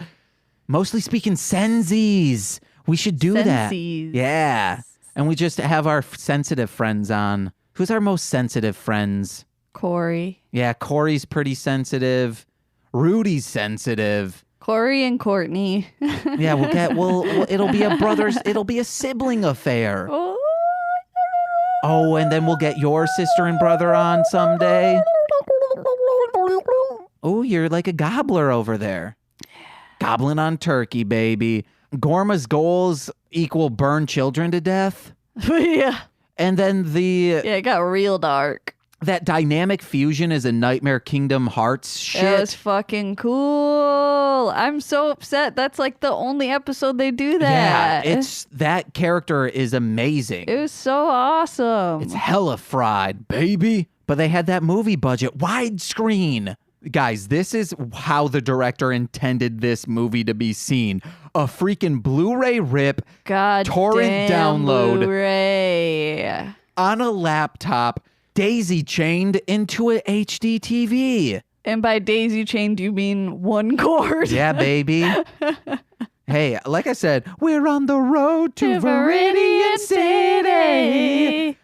Mostly Speaking Sensies. We should do that. Yeah. And we just have our sensitive friends on. Who's our most sensitive friends? Corey. Yeah, Corey's pretty sensitive. Rudy's sensitive. Corey and Courtney. Yeah, it'll be a sibling affair. Oh, and then we'll get your sister and brother on someday. Oh, you're like a gobbler over there. Gobbling on turkey, baby. Gorma's goals equal burn children to death. Yeah. And then it got real dark. That dynamic fusion is a Nightmare Kingdom Hearts shit. It was fucking cool. I'm so upset. That's like the only episode they do that. Yeah, that character is amazing. It was so awesome. It's hella fried, baby. But they had that movie budget, widescreen. Guys, this is how the director intended this movie to be seen. A freaking Blu-ray rip, torrent download, Blu-ray on a laptop, daisy-chained into a HD TV. And by daisy-chained, you mean one cord? Yeah, baby. Hey, like I said, we're on the road to Viridian City.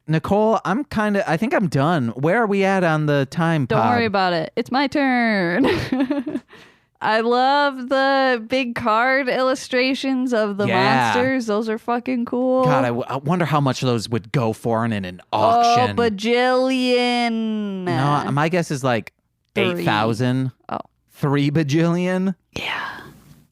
Nicole, I think I'm done. Where are we at on the time pod? Don't worry about it. It's my turn. I love the big card illustrations of the monsters. Those are fucking cool. God, I wonder how much those would go for in an auction. Oh, bajillion. No, my guess is like 8,000. Oh. 3 bajillion? Yeah.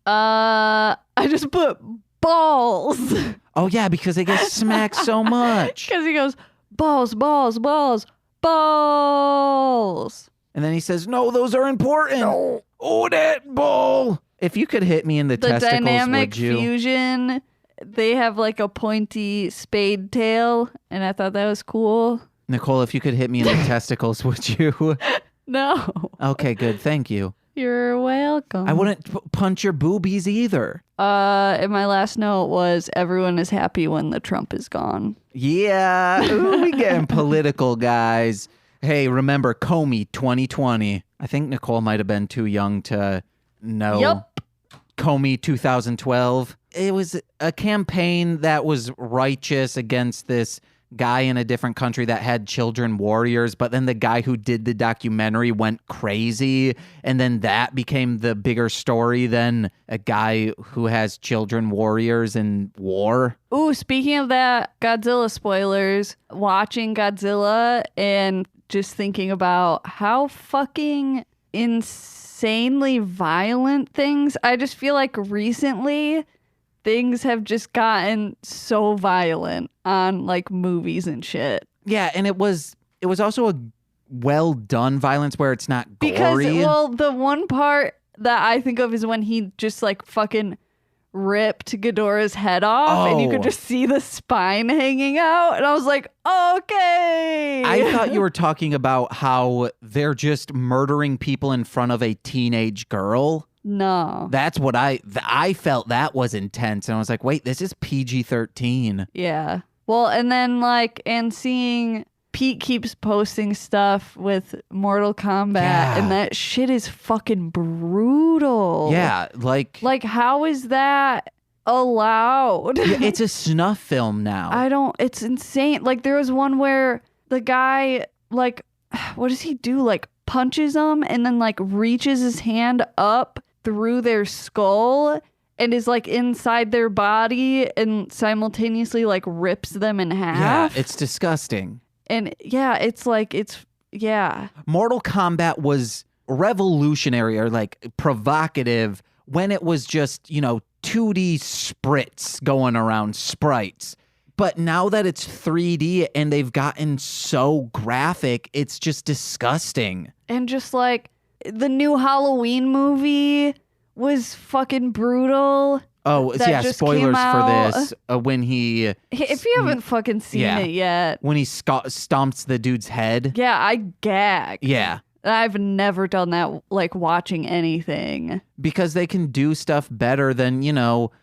I just put balls. Oh, yeah, because they get smacked so much. Because he goes, balls, balls, balls, balls. And then he says, no, those are important. No. Oh, that ball. If you could hit me in the testicles, dynamic would you? Fusion, they have like a pointy spade tail, and I thought that was cool. Nicole, if you could hit me in the testicles, would you? No. Okay, good. Thank you. You're welcome. I wouldn't punch your boobies either. And my last note was everyone is happy when the Trump is gone. Yeah. Ooh, we getting political, guys. Hey, remember Comey 2020. I think Nicole might have been too young to know. Yep. Comey 2012. It was a campaign that was righteous against this guy in a different country that had children warriors, but then the guy who did the documentary went crazy, and then that became the bigger story than a guy who has children warriors in war. Ooh, speaking of that, Godzilla spoilers, watching Godzilla and just thinking about how fucking insanely violent things. I just feel like recently things have just gotten so violent on like movies and shit. Yeah, and it was also a well done violence where it's not gory. Because the one part that I think of is when he just like fucking ripped Ghidorah's head off and you could just see the spine hanging out, and I was like, okay. I thought you were talking about how they're just murdering people in front of a teenage girl. No. That's what I felt. That was intense, and I was like, wait, this is PG-13. Yeah. Well, and then and seeing Pete keeps posting stuff with Mortal Kombat, and that shit is fucking brutal. Yeah, like how is that allowed? Yeah, it's a snuff film now. It's insane. Like there was one where the guy what does he do? Like punches them and then reaches his hand up through their skull and is inside their body and simultaneously rips them in half. Yeah, it's disgusting. And yeah, Mortal Kombat was revolutionary or provocative when it was just, 2D spritz going around, sprites. But now that it's 3D and they've gotten so graphic, it's just disgusting. And just like the new Halloween movie was fucking brutal. Oh, yeah, spoilers for this. When he... If you haven't fucking seen it yet. When he stomps the dude's head. Yeah, I gag. Yeah. I've never done that, like, watching anything. Because they can do stuff better than,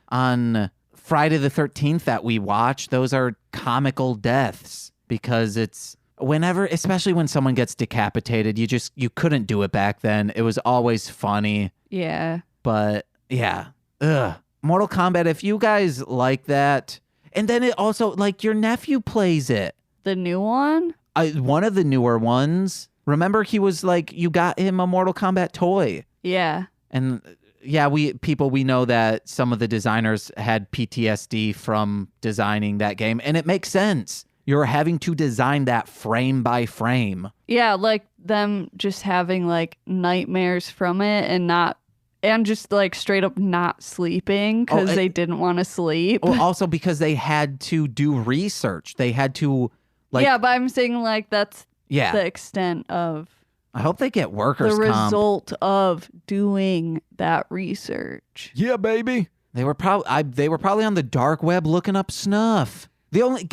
on Friday the 13th that we watch. Those are comical deaths. Because it's... Whenever, especially when someone gets decapitated, you couldn't do it back then. It was always funny. Yeah. But, yeah. Ugh. Mortal Kombat, if you guys like that... And then it also, like, your nephew plays it. The new one? One of the newer ones. Remember, he was like, you got him a Mortal Kombat toy. Yeah. And yeah, we know that some of the designers had PTSD from designing that game. And it makes sense. You're having to design that frame by frame. Yeah, like them just having like nightmares from it and just like straight up not sleeping because they didn't want to sleep. Well, also because they had to do research. They had to like... Yeah, but I'm saying like that's the extent of... I hope they get workers' the comp. result of doing that research. Yeah, baby. They were probably on the dark web looking up snuff. The only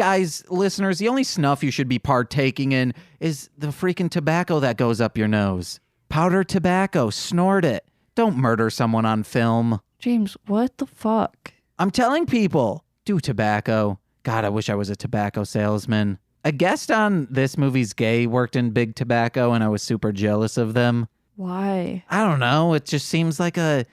listeners, the only snuff you should be partaking in is the freaking tobacco that goes up your nose. Powdered tobacco, snort it. Don't murder someone on film. James, what the fuck? I'm telling people, do tobacco. God, I wish I was a tobacco salesman. A guest on this movie's gay worked in Big Tobacco, and I was super jealous of them. Why? I don't know. It just seems like I'd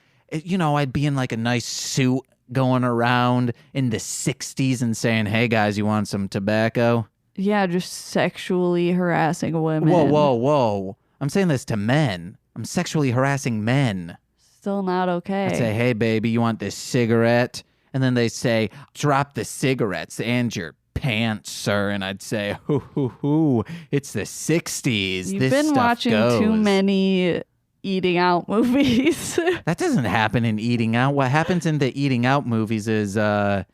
be in like a nice suit going around in the 60s and saying, hey guys, you want some tobacco? Yeah, just sexually harassing women. Whoa. I'm saying this to men. I'm sexually harassing men. Still not okay. I'd say, hey baby, you want this cigarette? And then they say, drop the cigarettes and your pants, sir. And I'd say, hoo, it's the 60s. You've been watching too many eating out movies. That doesn't happen in Eating Out. What happens in the Eating Out movies is a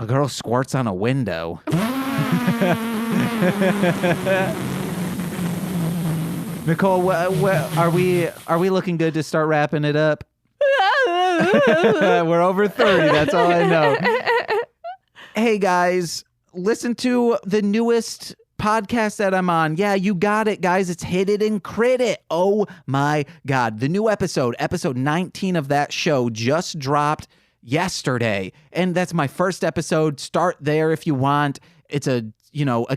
girl squirts on a window. Nicole, are we looking good to start wrapping it up? We're over 30. That's all I know. Hey guys, listen to the newest podcast that I'm on. Yeah, you got it, guys. It's Hit It and Crit It. Oh my God. The new episode 19 of that show just dropped yesterday. And that's my first episode. Start there if you want. It's a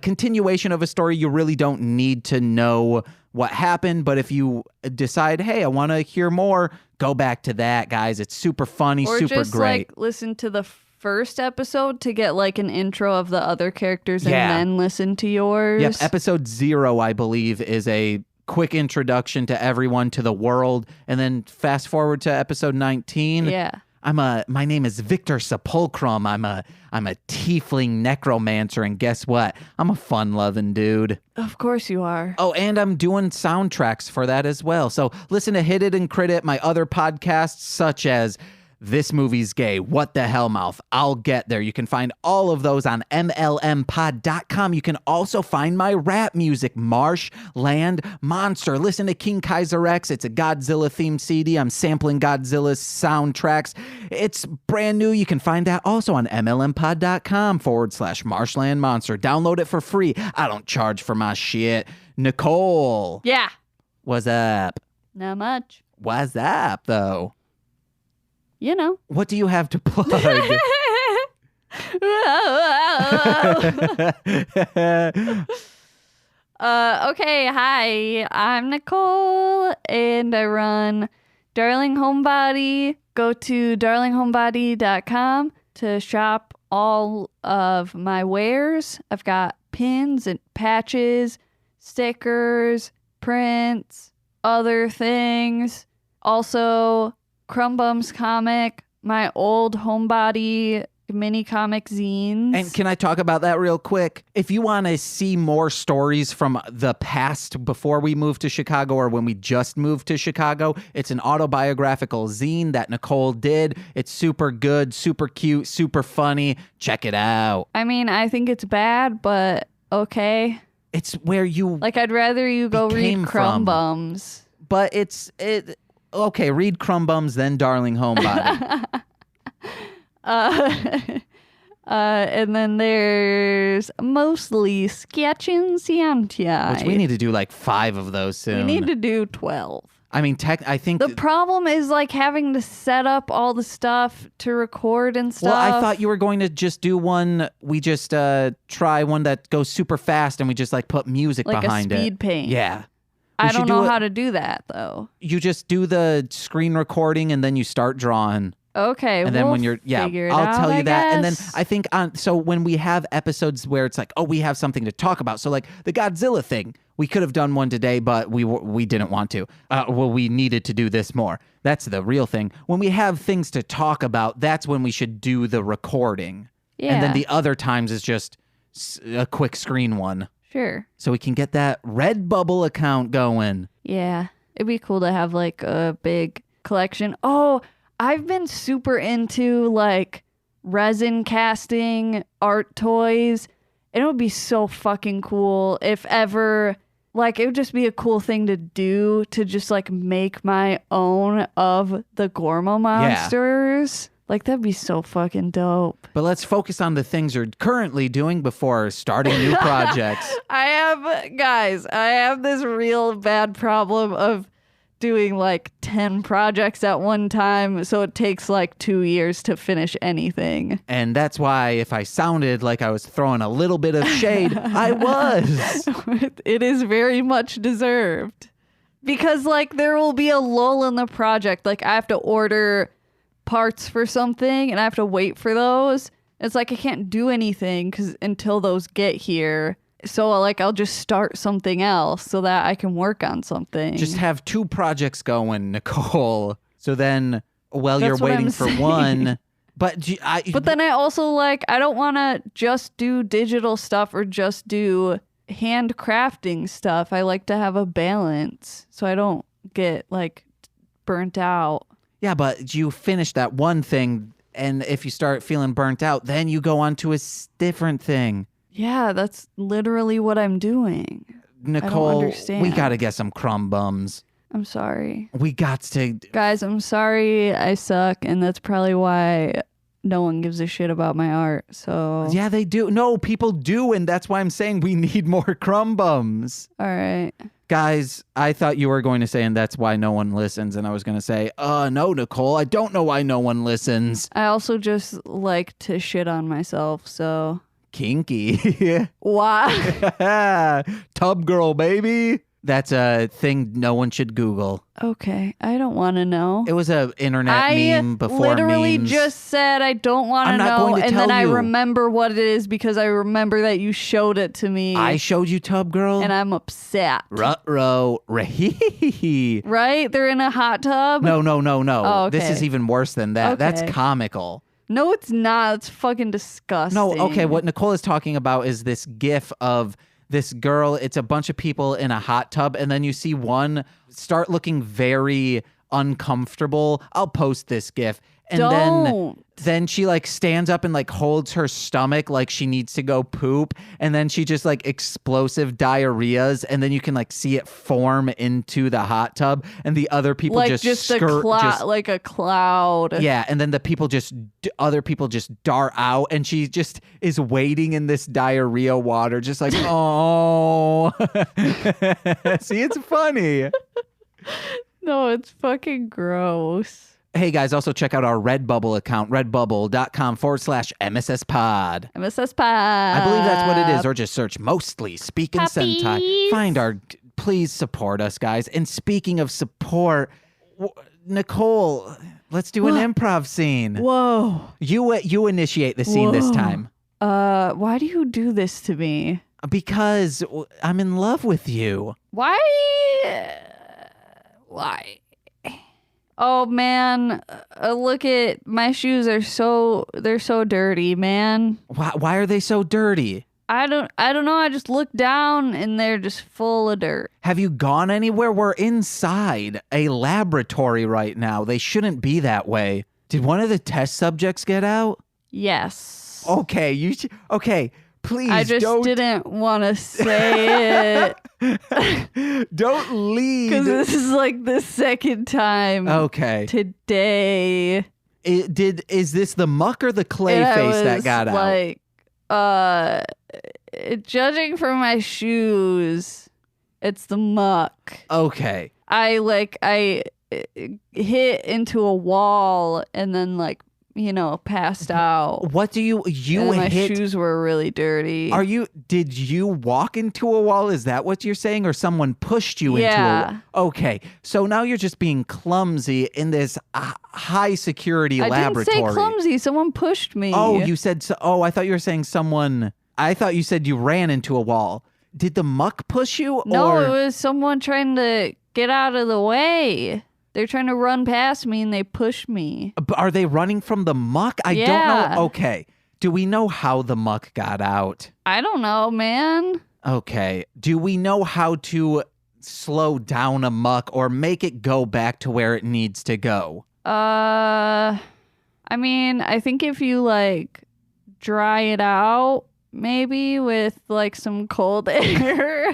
continuation of a story. You really don't need to know what happened. But if you decide, hey, I want to hear more, go back to that, guys. It's super funny, or super just, great. Like, listen to the first episode to get like an intro of the other characters and then listen to yours. Yep, episode 0, I believe, is a quick introduction to everyone, to the world, and then fast forward to episode 19. Yeah. My name is Victor Sepulchrum. I'm a tiefling necromancer, and guess what? I'm a fun-loving dude. Of course you are. Oh, and I'm doing soundtracks for that as well. So listen to Hit It and Crit It, my other podcasts, such as This Movie's Gay, What the Hell Mouth, I'll Get There. You can find all of those on mlmpod.com. You can also find my rap music, Marshland Monster. Listen to King Kaiser X. It's a Godzilla-themed CD. I'm sampling Godzilla's soundtracks. It's brand new. You can find that also on mlmpod.com/Marshland Monster. Download it for free. I don't charge for my shit. Nicole. Yeah. What's up? Not much. What's up, though? You know. What do you have to plug? Okay, hi. I'm Nicole, and I run Darling Homebody. Go to darlinghomebody.com to shop all of my wares. I've got pins and patches, stickers, prints, other things. Also, Crumbum's comic, my old Homebody mini comic zines. And can I talk about that real quick? If you want to see more stories from the past before we moved to Chicago or when we just moved to Chicago, it's an autobiographical zine that Nicole did. It's super good, super cute, super funny. Check it out. I mean, I think it's bad, but okay. It's where you like. I'd rather you go read Crumb Bums. But okay. Read Crumb Bums, then Darling Homebody. And then there's mostly Sketchin' Scientia. Which we need to do like 5 of those soon. We need to do 12. I mean, I think the problem is like having to set up all the stuff to record and stuff. Well, I thought you were going to just do one. We just try one that goes super fast and we just like put music like behind it. Like a speed paint. Yeah. I don't know how to do that though. You just do the screen recording and then you start drawing. Okay, and then when you're I'll tell you that. And then I think so when we have episodes where it's like, oh, we have something to talk about. So like the Godzilla thing, we could have done one today, but we didn't want to. We needed to do this more. That's the real thing. When we have things to talk about, that's when we should do the recording. Yeah. And then the other times is just a quick screen one. Sure. So we can get that Redbubble account going. Yeah, it'd be cool to have like a big collection. Oh, I've been super into like resin casting art toys. It would be so fucking cool if ever, like, it would just be a cool thing to do to just like make my own of the Gormo monsters. Yeah. Like, that'd be so fucking dope. But let's focus on the things you're currently doing before starting new projects. I have this real bad problem of doing like 10 projects at one time, so it takes like 2 years to finish anything. And that's why if I sounded like I was throwing a little bit of shade, I was. It is very much deserved. Because like there will be a lull in the project. Like I have to order parts for something and I have to wait for those. It's like I can't do anything until those get here. So like I'll just start something else so that I can work on something. Just have 2 projects going, Nicole. So then you're waiting for one. But then I also like, I don't want to just do digital stuff or just do handcrafting stuff. I like to have a balance so I don't get like burnt out. Yeah, but you finish that one thing, and if you start feeling burnt out, then you go on to a different thing. Yeah, that's literally what I'm doing. Nicole, I don't understand. We got to get some Crumb Bums. I'm sorry. We got to. Guys, I'm sorry I suck, and that's probably why no one gives a shit about my art. So yeah, they do. No, people do, and that's why I'm saying we need more Crumb Bums. All right. Guys, I thought you were going to say, and that's why no one listens, and I was going to say, no, Nicole, I don't know why no one listens. I also just like to shit on myself, so... Kinky. Why? Tub girl, baby. That's a thing no one should Google. Okay, I don't want to know. It was a internet meme before I literally memes. just said I don't want to know, and then I remember what it is because I remember that you showed it to me. I showed you Tub Girl? And I'm upset. Ruh-roh. Rahee. Right? They're in a hot tub? No. Oh, okay. This is even worse than that. Okay. That's comical. No, it's not. It's fucking disgusting. No, okay, what Nicole is talking about is this gif of this girl. It's a bunch of people in a hot tub, and then you see one start looking very uncomfortable. I'll post this gif. And then she like stands up and like holds her stomach like she needs to go poop, and then she just like explosive diarrheas, and then you can like see it form into the hot tub, and the other people like just like a cloud. Yeah, and then other people just dart out, and she just is waiting in this diarrhea water, just like, oh. See, it's funny. No, it's fucking gross. Hey guys, also check out our Redbubble account, redbubble.com/MSSpod. MSS Pod. I believe that's what it is, or just search mostly Speaking Sentai. Please support us, guys. And speaking of support, Nicole, let's do an improv scene. Whoa. You initiate the scene this time. Why do you do this to me? Because I'm in love with you. Why? Why? Oh man, look at my shoes they're so dirty, man. Why are they so dirty? I don't know. I just look down and they're just full of dirt. Have you gone anywhere? We're inside a laboratory right now. They shouldn't be that way. Did one of the test subjects get out? Yes. Okay, okay, please I just didn't want to say it. Don't lead. Because this is like the second time today. Is this the muck or the clay face that got out? Like, judging from my shoes, it's the muck. Okay. I hit into a wall and then passed out. What do you and my shoes were really dirty. Did you walk into a wall? Is that what you're saying? Or someone pushed you into a wall? Okay. So now you're just being clumsy in this high security laboratory. I didn't say clumsy. Someone pushed me. Oh, you said so. Oh, I thought you were saying I thought you said you ran into a wall. Did the muck push you? No, it was someone trying to get out of the way. They're trying to run past me and they push me. Are they running from the muck? I don't know. Okay. Do we know how the muck got out? I don't know, man. Okay. Do we know how to slow down a muck or make it go back to where it needs to go? I mean, I think if you dry it out, maybe with some cold air.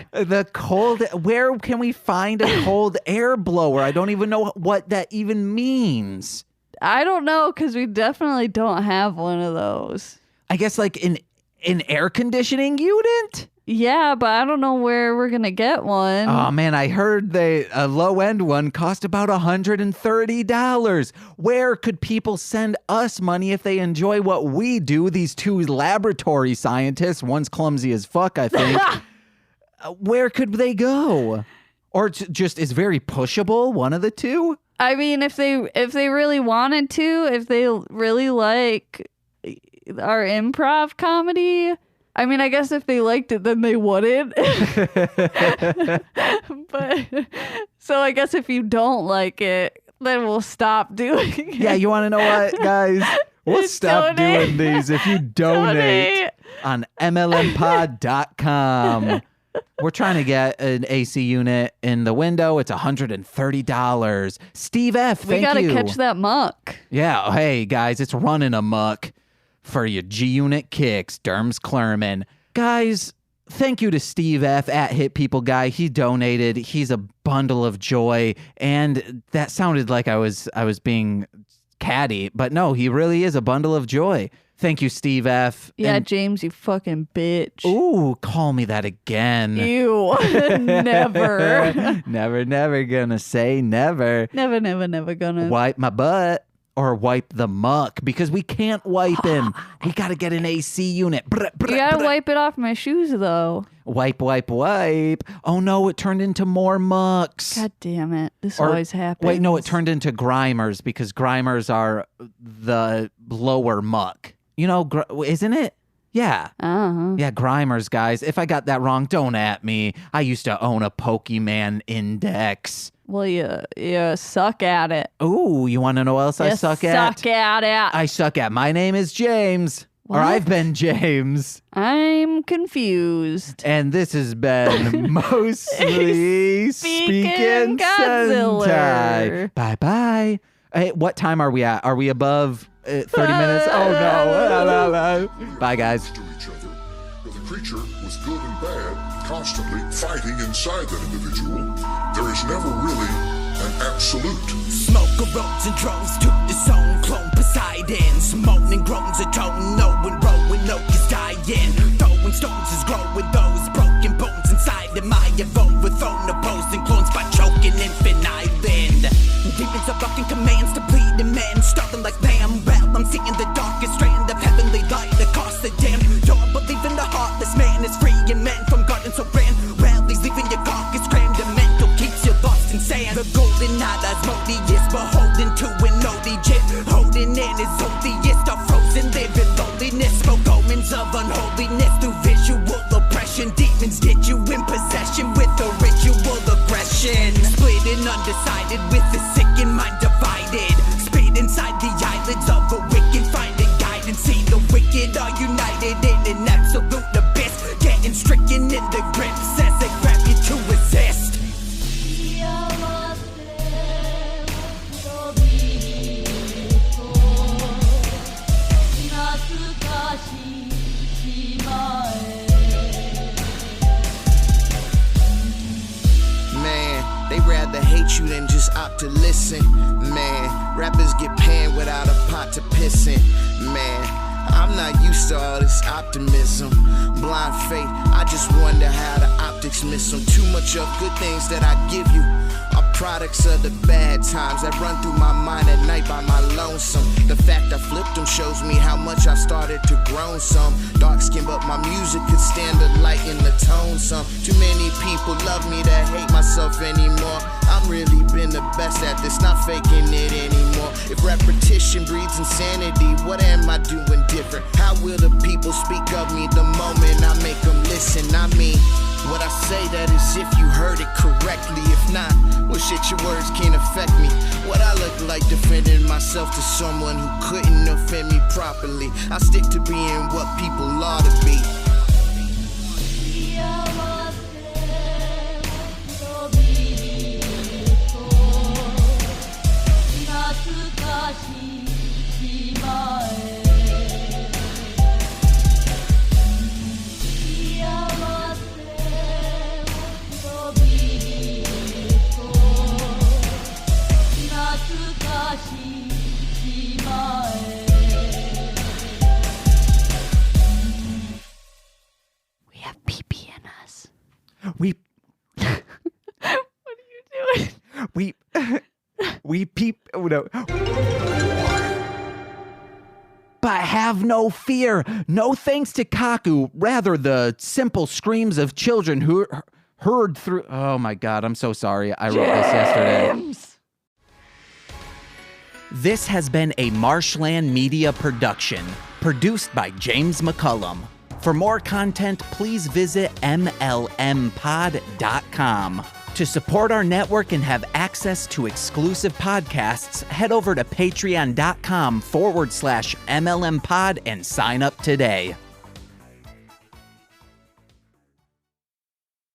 Where can we find a cold air blower? I don't even know what that even means. I don't know, because we definitely don't have one of those. I guess an air conditioning unit? Yeah, but I don't know where we're going to get one. Oh, man, I heard a low-end one cost about $130. Where could people send us money if they enjoy what we do? These two laboratory scientists, one's clumsy as fuck, I think. Where could they go? Or just is very pushable, one of the two? I mean, if they really wanted to, if they really like our improv comedy... I mean, I guess if they liked it, then they wouldn't. But so I guess if you don't like it, then we'll stop doing it. Yeah, you want to know what, guys? We'll stop doing these if you donate on mlmpod.com. We're trying to get an AC unit in the window. It's $130. Steve F, thank you. We got to catch that muck. Yeah, hey, guys, it's running amok. For your G-Unit kicks, Derms Clerman. Guys, thank you to Steve F. at Hit People Guy. He donated. He's a bundle of joy. And that sounded like I was being catty. But no, he really is a bundle of joy. Thank you, Steve F. Yeah, James, you fucking bitch. Ooh, call me that again. Ew. Never. Never gonna say never. Never gonna. Wipe my butt. Or wipe the muck, because we can't wipe him. We got to get an AC unit. You got to wipe it off my shoes, though. Wipe. Oh, no, it turned into more mucks. God damn it. This always happens. Wait, no, it turned into grimers, because grimers are the lower muck. You know, isn't it? Yeah. Uh-huh. Yeah, grimers, guys. If I got that wrong, don't at me. I used to own a Pokemon Index. Well, you suck at it. Ooh, you want to know what else I suck at? Suck at it. I suck at. My name is James. What? Or I've been James. I'm confused. And this has been mostly Speaking Sentai. Bye-bye. Hey, what time are we at? Are we above 30 minutes? Oh, no. Bye, guys. To each other, but the creature was good and bad, constantly fighting inside that individual. There is never really an absolute. Smoke erodes and drones to the zone. Clone Poseidon's moaning groans a tone. No one rowing, no is dying. Throwing stones is growing those broken bones inside of my overthrown opposing clones by choking Infant Island. Demons are blocking commands to bleed in men, starting like lamb. Well, I'm seeing the darkest strand of heavenly light across the damn door. Believe in the heartless man is freeing men from gardens so grand. Well, he's leaving your carcass crammed and mental keeps you lost in sand. The golden Asmodeus beholden to an old Egypt, holding in his holiest of frozen living loneliness. Spoke omens of unholiness through visual oppression. Demons get you in possession with a ritual aggression. Split and undecided with the sick in mind divided. rather hate you than just opt to listen. Man, rappers get panned without a pot to piss in. Man, I'm not used to all this optimism. Blind faith, I just wonder how the optics miss them. Too much of good things that I give you are products of the bad times that run through my mind at night by my lonesome. The fact I flipped them shows me how much I started to grown some. Dark skin, but my music could stand the light in the tone some. Too many people love me to hate myself anymore. I'm really been the best at this, not faking it anymore. If repetition breeds insanity, what am I doing different? How will the people speak of me the moment I make them listen? I mean, what I say that is if you heard it correctly. If not, well shit, your words can't affect me. What I look like defending myself to someone who couldn't offend me properly. I stick to being what people ought to be. We have pee-pee in us. We What are you doing? we peep. Oh, no. But have no fear. No thanks to Kaku. Rather, the simple screams of children who heard through. Oh my God, I'm so sorry. I wrote this yesterday. This has been a Marshland Media production, produced by James McCullum. For more content, please visit mlmpod.com. To support our network and have access to exclusive podcasts, head over to patreon.com/MLMpod and sign up today.